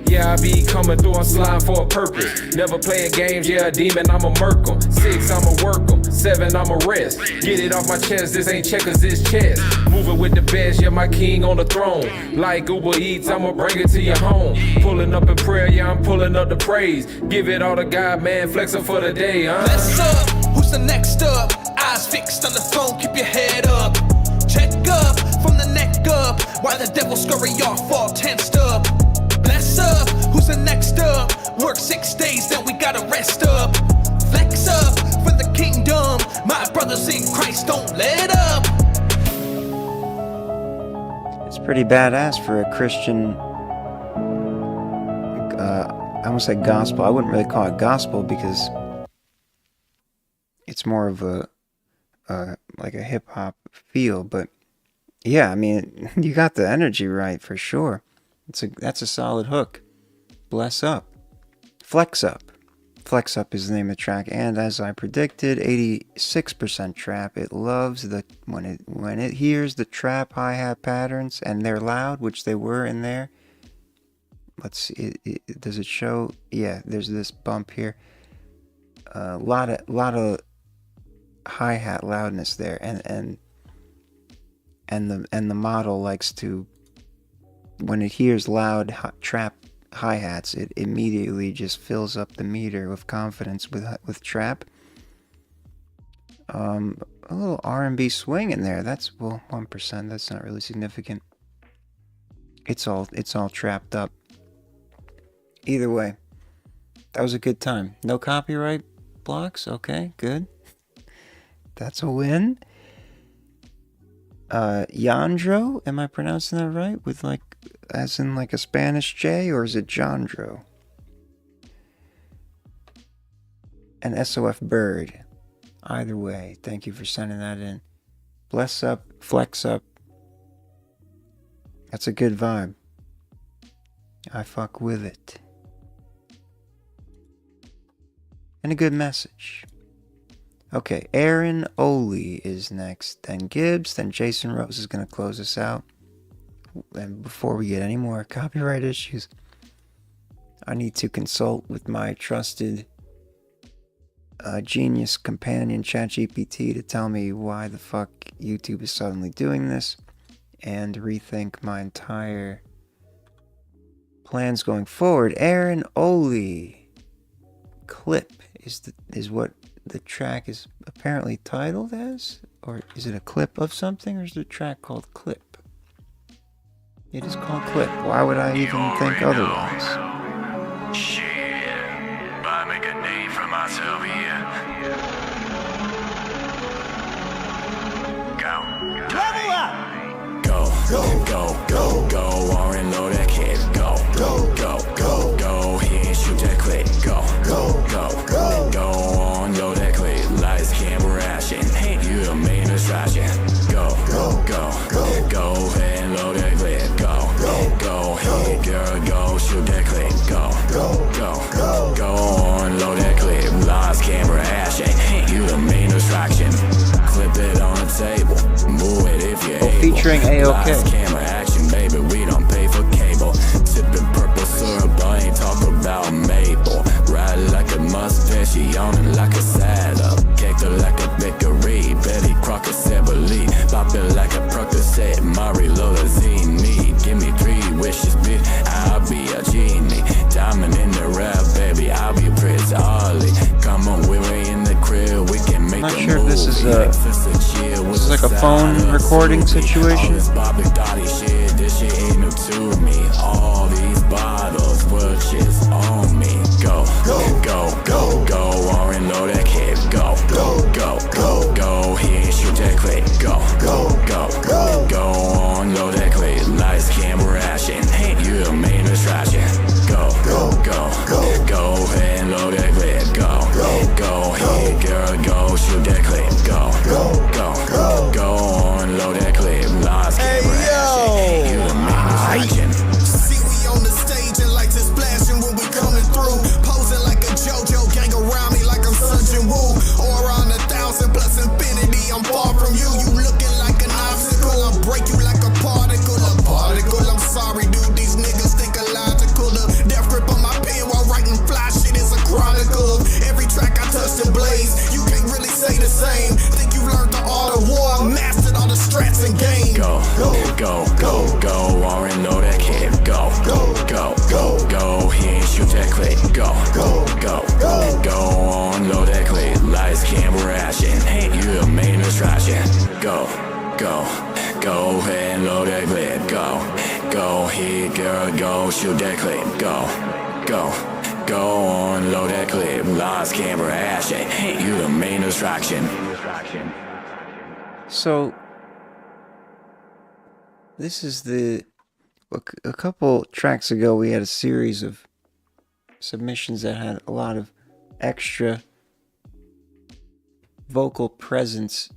Yeah, I be coming through, I'm sliding for a purpose. Never playing games, yeah, a demon, I'ma murk 'em. 6, I'ma work 'em. 7, I'ma rest. Get it off my chest, this ain't checkers, this chess. Moving with the best, yeah, my king on the throne. Like Uber Eats, I'ma bring it to your home. Pulling up in prayer, yeah, I'm pulling up the praise. Give it all to God, man, flexing for the day, huh? Bless up, who's the next up? Eyes fixed on the throne, keep your head up. Check up, from the neck up. Why the devil scurry off, all tensed up. Bless up, who's the next up? Work 6 days, then we gotta rest up. Flex up for the kingdom. My brothers in Christ, don't let up. It's pretty badass for a Christian almost said gospel. I wouldn't really call it gospel because it's more of a like a hip hop feel. But yeah, I mean, you got the energy right for sure. That's a solid hook. Bless up, flex up. Flex Up is the name of the track, and as I predicted, 86% trap. It loves the when it hears the trap hi-hat patterns, and they're loud, which they were in there. Let's see, does it show? Yeah, there's this bump here. A lot of hi-hat loudness there, and the model likes to, when it hears loud trap hi-hats, it immediately just fills up the meter with confidence with trap. A little R&B swing in there. That's 1%. That's not really significant. It's all trapped up. Either way, that was a good time. No copyright blocks. Okay, good. That's a win. Yandro, am I pronouncing that right? With like, as in like a Spanish J, or is it Jandro? And SOF Bird. Either way, thank you for sending that in. Bless up, flex up. That's a good vibe. I fuck with it. And a good message. Okay, Aaron Oley is next, then Gibbs, then Jason Rose is going to close us out. And before we get any more copyright issues, I need to consult with my trusted genius companion ChatGPT to tell me why the fuck YouTube is suddenly doing this, and rethink my entire plans going forward. Aaron Oley. Clip is what the track is apparently titled as? Or is it a clip of something, or is the track called Clip? It is called Clip. Why would I even think otherwise? Shit, but I make a name for myself here. Go. Level up! Go, or and load that kid. Go, here, shoot that clip. Go, on, load that clip. Lights, camera, action. You the main distraction. Go, ahead and load that clip. Go, hey girl, go, shoot that clip. Go, on, load that clip. Lights, camera, action. You the main distraction. Clip it on the table. Move it if you're able. Featuring A-OK. Lights, camera, action, baby, we don't pay for cable. Sipping purple syrup, I ain't talk about maple. Ride like a mustache, she on it like a saddle. Caked her like a bakery, Betty Crocker Sebeli. Pop it like a Percocet, Mari Lola Zini. Give me 3 wishes, bitch, I'll be a genie. Diamond in the rap, baby, I'll be Prince Ali. Come on, we're in the crib, we can make a movie. I'm not sure if this is like a phone recording situation. This shit ain't new to me. All these bottles, purchase on me. Go, or and load that kid. Go, here, shoot that clip. Go, on, load that clip. Lights, camera, action. You the main distraction. Go, ahead and load that clip. Go, here, girl, go, shoot that clip. Go, on, load that clip. Lights, camera, action. You the main distraction. See, we on the stage and lights is flashing when we coming through. Posing like a JoJo, gang around me like I'm Sun Jin-woo. Or on 1,000 plus infinity, I'm far from you. You looking like an obstacle, I'll break you like a particle. I'm sorry, dude, these niggas think illogical. The death grip on my pen while writing fly shit is a chronicle. Every track I touch the blaze, you can't really say the same. Think you learned the art of war, mastered all the strats and game. Go, or and load that kid. Go, here, shoot that clip. Go, on, load that clip. Lights, camera, action. You the main distraction. Go, ahead and load that clip. Go, here, girl, go, shoot that clip. Go, on, load that clip. Lights, camera, action. You the main distraction. So, this is a couple tracks ago we had a series of submissions that had a lot of extra vocal presence,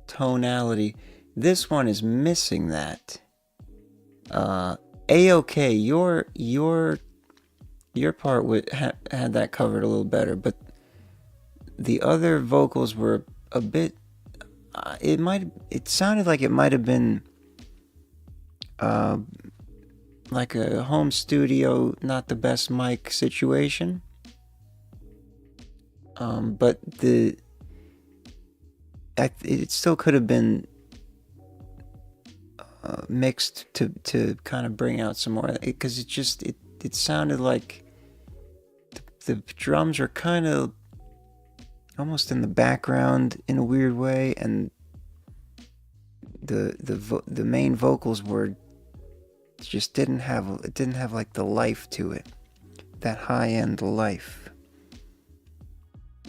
tonality. This one is missing that. A-OK, your part had that covered a little better, but the other vocals were a bit. It sounded like it might have been like a home studio, not the best mic situation. But it still could have been mixed to kind of bring out some more, because it sounded like the drums are kind of almost in the background in a weird way, and the main vocals were just didn't have like the life to it, that high-end life.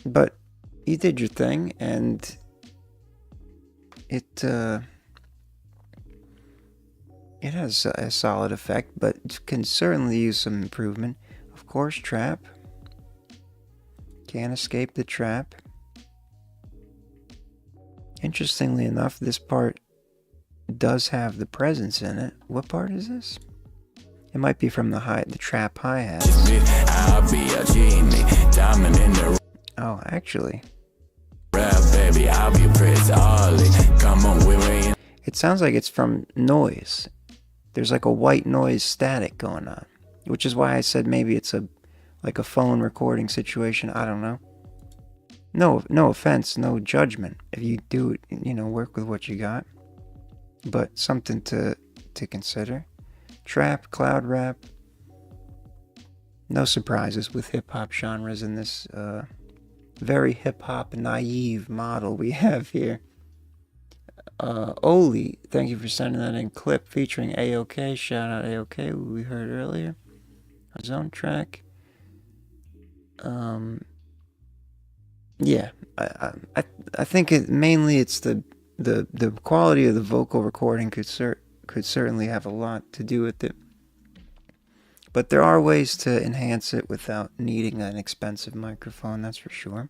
But you did your thing, and it has a solid effect, but can certainly use some improvement. Of course, trap. Can't escape the trap. Interestingly enough, this part does have the presence in it. What part is this? It might be from the trap hi-hat. Oh, actually. It sounds like it's from noise. There's like a white noise static going on, which is why I said maybe it's like a phone recording situation. I don't know. No offense, no judgment. If you do it, work with what you got. But something to consider. Trap, cloud rap. No surprises with hip-hop genres in this very hip-hop naive model we have here. Oli, thank you for sending that in. Clip featuring A-OK. Shout out A-OK, who we heard earlier. His own track. Yeah, I think mainly it's the quality of the vocal recording could certainly have a lot to do with it. But there are ways to enhance it without needing an expensive microphone, that's for sure.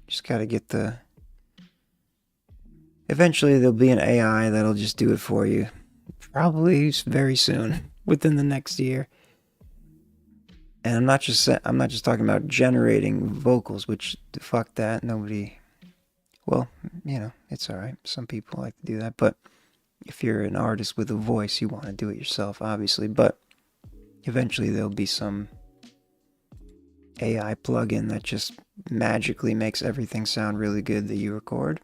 Just gotta get eventually there'll be an AI that'll just do it for you. Probably very soon, within the next year. And I'm not just talking about generating vocals, which fuck that, nobody. Well, it's alright. Some people like to do that, but if you're an artist with a voice, you want to do it yourself, obviously. But eventually there'll be some AI plugin that just magically makes everything sound really good that you record,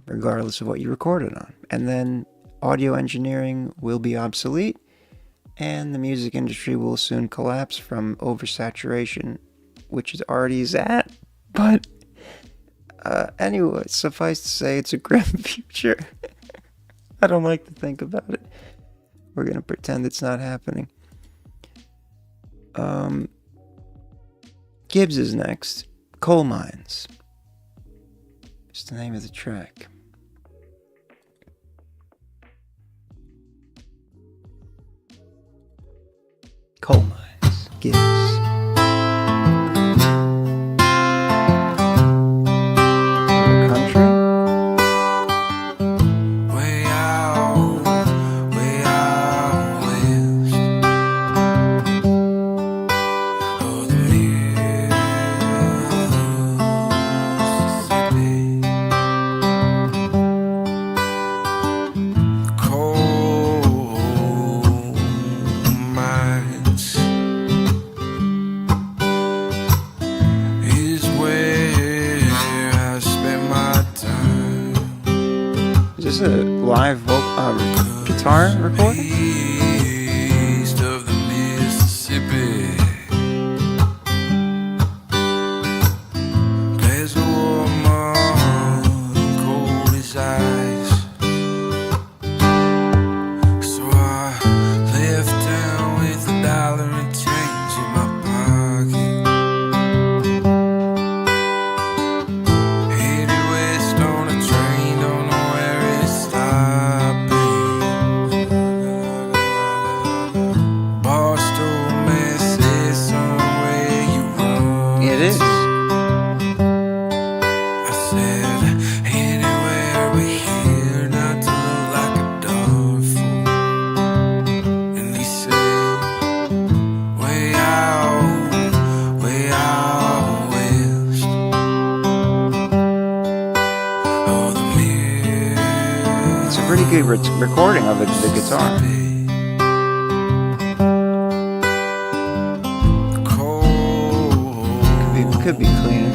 regardless of what you recorded on. And then audio engineering will be obsolete, and the music industry will soon collapse from oversaturation, which it already is at. But anyway, suffice to say, it's a grim future. I don't like to think about it. We're going to pretend it's not happening. Gibbs is next. Coal Mines. It's the name of the track. Coal Mines. Gibbs. Is this a live guitar recording? East of the Mississippi, there's a woman cold as ice. So I left town with $1 and change in my pocket, headed west on a train, don't know where it's stopping. pretty good recording of it, the guitar. Could be cleaner.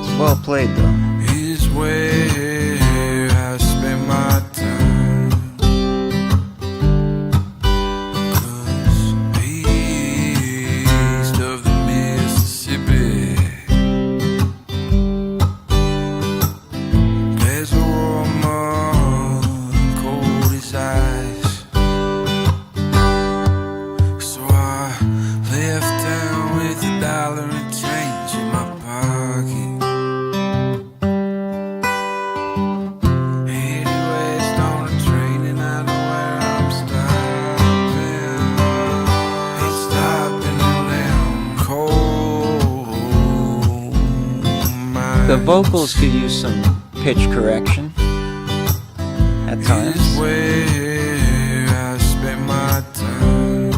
It's well played though. Is where I spend my time. 'Cause east of the Mississippi, there's a woman cold as ice. So I left town with $1 and change in my pocket. Headed west on a train and I know where I'm stopping. Ain't stopping in them cold mines. The vocals could use some pitch correction at times. Is where I spend my time.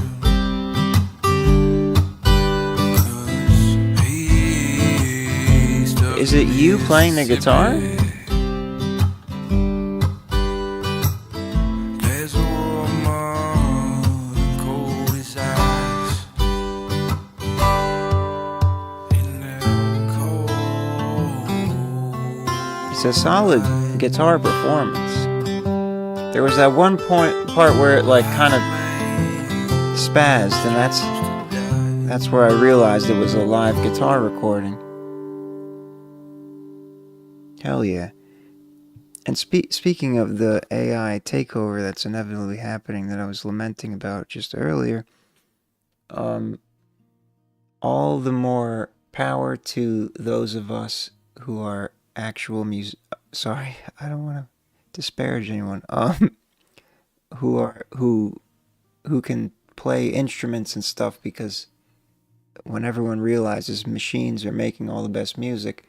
'Cause east of Is it you playing the guitar? there's a woman cold as ice. In them cold. It's a solid guitar performance. There was that one part where it like kind of spazzed, and that's where I realized it was a live guitar recording. Hell yeah. And speaking of the AI takeover that's inevitably happening that I was lamenting about just earlier, all the more power to those of us who are actual sorry, I don't want to disparage anyone. Who can play instruments and stuff, because when everyone realizes machines are making all the best music,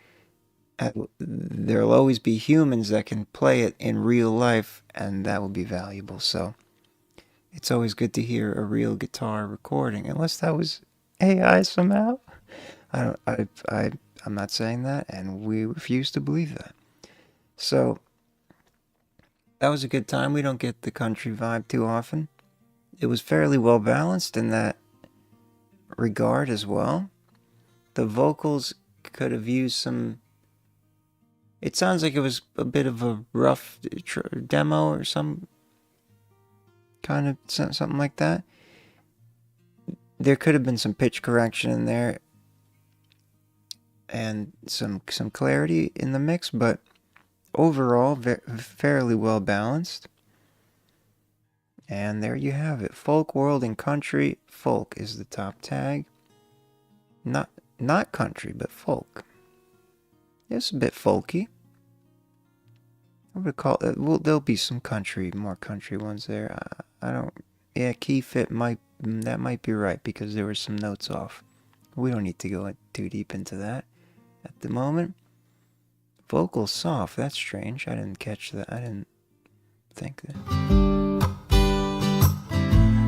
there'll always be humans that can play it in real life, and that will be valuable. So it's always good to hear a real guitar recording, unless that was AI somehow. I'm not saying that, and we refuse to believe that. So that was a good time. We don't get the country vibe too often. It was fairly well balanced in that regard as well. The vocals could have used some. It sounds like it was a bit of a rough demo or some kind of something like that. There could have been some pitch correction in there and some clarity in the mix, but overall fairly well balanced. And there you have it. Folk, world, and country. Folk is the top tag. Not country, but folk. It's a bit folky. I would call it. Well, there'll be some more country ones there. I don't. Yeah, key fit that might be right, because there were some notes off. We don't need to go too deep into that at the moment. Vocal soft. That's strange. I didn't catch that. I didn't think that.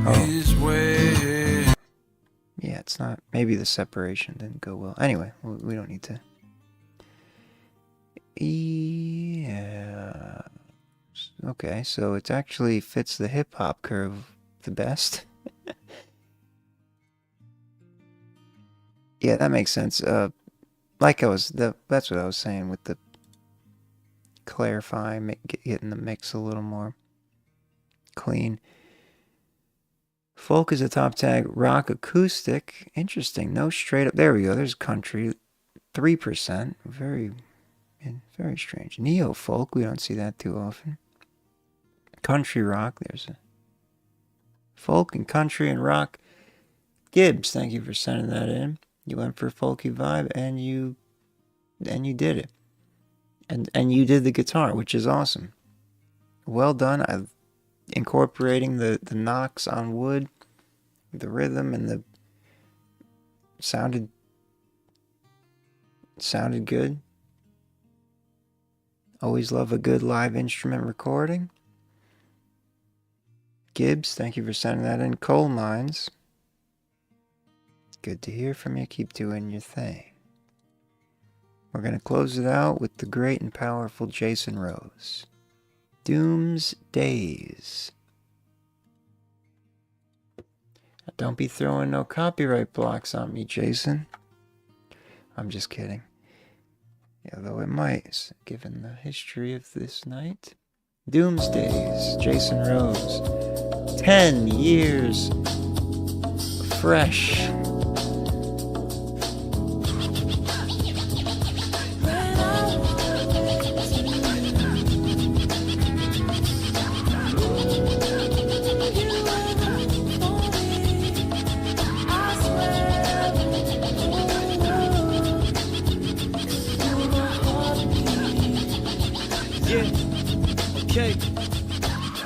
Oh. Yeah, it's not. Maybe the separation didn't go well. Anyway, we don't need to. Yeah. Okay, so it actually fits the hip hop curve the best. Yeah, that makes sense. That's what I was saying with the clarifying, getting the mix a little more clean. Folk is a top tag. Rock acoustic. Interesting. No straight up. There we go. There's country. 3%. Very strange. Neo folk. We don't see that too often. Country rock. There's a folk and country and rock. Gibbs, thank you for sending that in. You went for a folky vibe, and you did it. And you did the guitar, which is awesome. Well done. Incorporating the knocks on wood, the rhythm, and the sounded good. Always love a good live instrument recording. Gibbs, thank you for sending that in. Coal Mines, good to hear from you. Keep doing your thing. We're going to close it out with the great and powerful Jason Rose. Doomsdays. Don't be throwing no copyright blocks on me, Jason. I'm just kidding. Although it might, given the history of this night. Doomsdays, Jason Rose. 10 years fresh. Okay.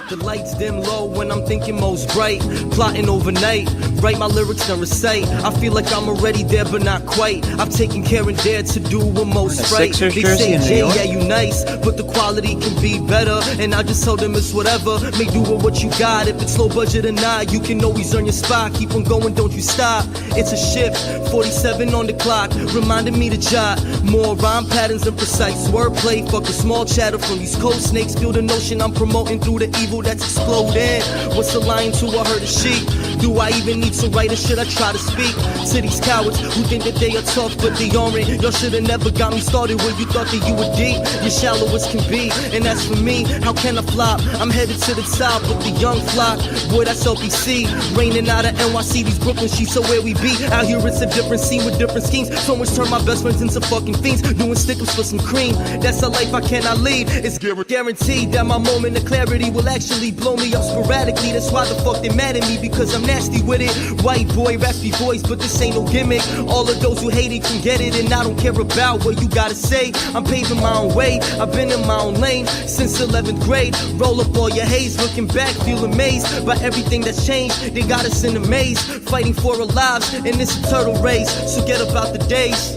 The lights dim low when I'm thinking most bright. Plotting overnight, write my lyrics and recite. I feel like I'm already there but not quite. I've taken care and dared to do what most right. They say, Jay, yeah, you nice, but the quality can be better. And I just tell them it's whatever. Make do with what you got. If it's low budget or not, you can always earn your spot. Keep on going, don't you stop. It's a shift, 47 on the clock, reminding me to jot more rhyme patterns and precise wordplay. Fuck a small chatter from these cold snakes. Feel the notion I'm promoting through the evil that's exploding. What's a lion to a herd of sheep? Do I even need to write or should I try to speak to these cowards who think that they are tough but they aren't? Y'all should've never got me started where you thought that you were deep. You're shallow as can be, and as for me, how can I flop? I'm headed to the top with the young flock. Boy, that's LPC, raining out of NYC, these Brooklyn sheets, so where we be? Out here it's a different scene with different schemes. So much turn my best friends into fucking fiends, doing stick-ups for some cream. That's a life I cannot lead. It's guaranteed that my moment of clarity will actually blow me up sporadically. That's why the fuck they mad at me, because I'm nasty with it. White boy, raspy voice, but this ain't no gimmick. All of those who hate it can get it, and I don't care about what you gotta say. I'm paving my own way, I've been in my own lane since 11th grade. Roll up all your haze, looking back, feel amazed by everything that's changed. They got us in a maze, fighting for our lives in this turtle race. So get about the days,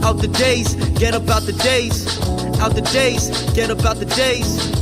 out the days, get about the days, out the days, get about the days.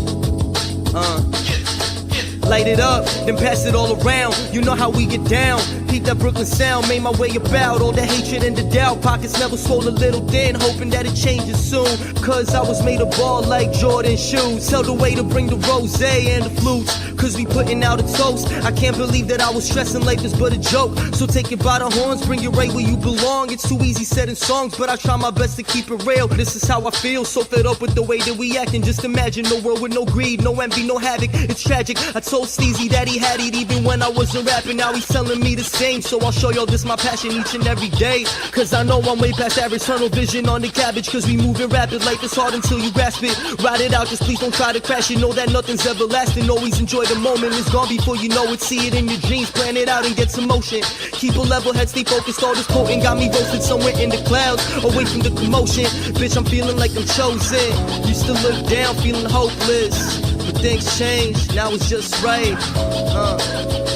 Light it up, then pass it all around. You know how we get down. Peep that Brooklyn sound, made my way about. All the hatred and the doubt, pockets never swole a little thin, hoping that it changes soon. Cause I was made a ball like Jordan shoes. Tell the way to bring the rose and the flutes, cause we putting out a toast. I can't believe that I was stressing life is but a joke. So take it by the horns, bring it right where you belong. It's too easy said in songs, but I try my best to keep it real. This is how I feel, so fed up with the way that we acting. Just imagine no world with no greed, no envy, no havoc. It's tragic, I told Steezy that he had it even when I wasn't rapping. Now he's telling me the same, so I'll show y'all this my passion each and every day. Cause I know I'm way past average, tunnel vision on the cabbage. Cause we moving rapid, life is hard until you grasp it. Ride it out, just please don't try to crash it. Know that nothing's everlasting, always enjoy the moment. It's gone before you know it, see it in your dreams. Plan it out and get some motion. Keep a level head, stay focused, all this potent got me roasted somewhere in the clouds, away from the commotion. Bitch, I'm feeling like I'm chosen. Used to look down, feeling hopeless, but things change, now it's just right.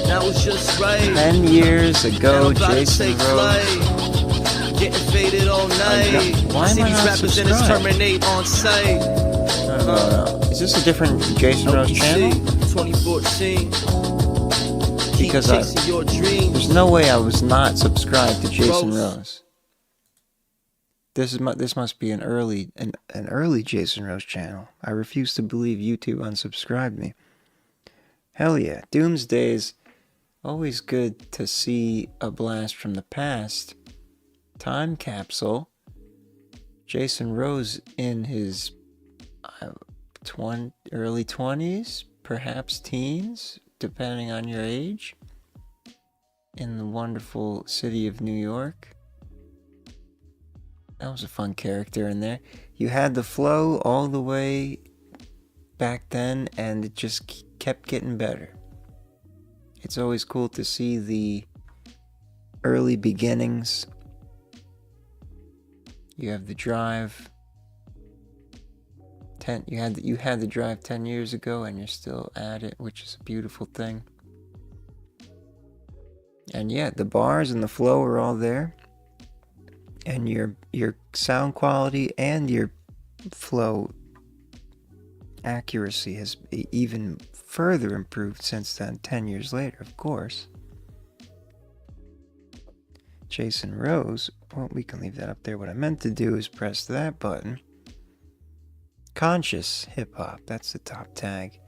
Now it's just right. 10 years ago, Jason Rose. Getting faded all night. Why am I not subscribed? Terminate on site. No. Is this a different Jason Rose channel? 2014. Because there's no way I was not subscribed to Jason Rose. This must be an early Jason Rose channel. I refuse to believe YouTube unsubscribed me. Hell yeah, Doomsdays. Always good to see a blast from the past. Time capsule. Jason Rose in his early 20s, perhaps teens, depending on your age, in the wonderful city of New York. That was a fun character in there. You had the flow all the way back then, and it just kept getting better. It's always cool to see the early beginnings. You have the drive. You had the drive 10 years ago, and you're still at it, which is a beautiful thing. And yeah, the bars and the flow are all there. And your sound quality and your flow accuracy has even further improved since then, 10 years later, of course. Jason Rose, well, we can leave that up there. What I meant to do is press that button. Conscious hip-hop, that's the top tag.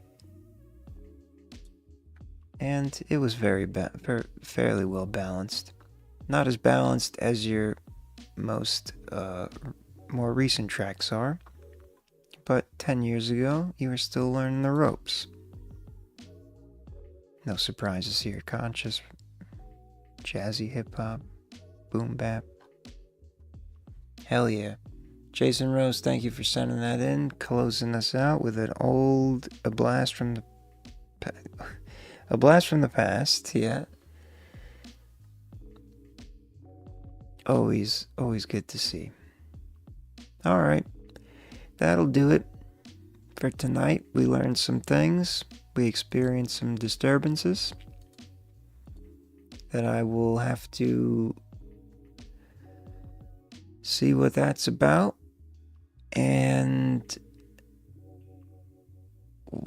And it was fairly well balanced. Not as balanced as your most more recent tracks are, but 10 years ago you were still learning the ropes. No surprises here. Conscious, jazzy hip-hop, boom bap. Hell yeah. Jason Rose, thank you for sending that in, closing us out with a blast from the past, yeah. Always good to see. Alright, that'll do it for tonight. We learned some things. We experienced some disturbances that I will have to see what that's about. And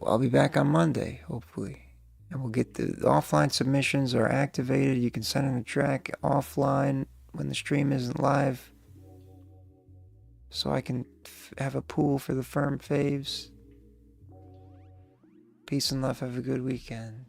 I'll be back on Monday, hopefully. And we'll get the offline submissions are activated. You can send in a track offline when the stream isn't live, so I can have a pool for the FERM faves. Peace and love. Have a good weekend.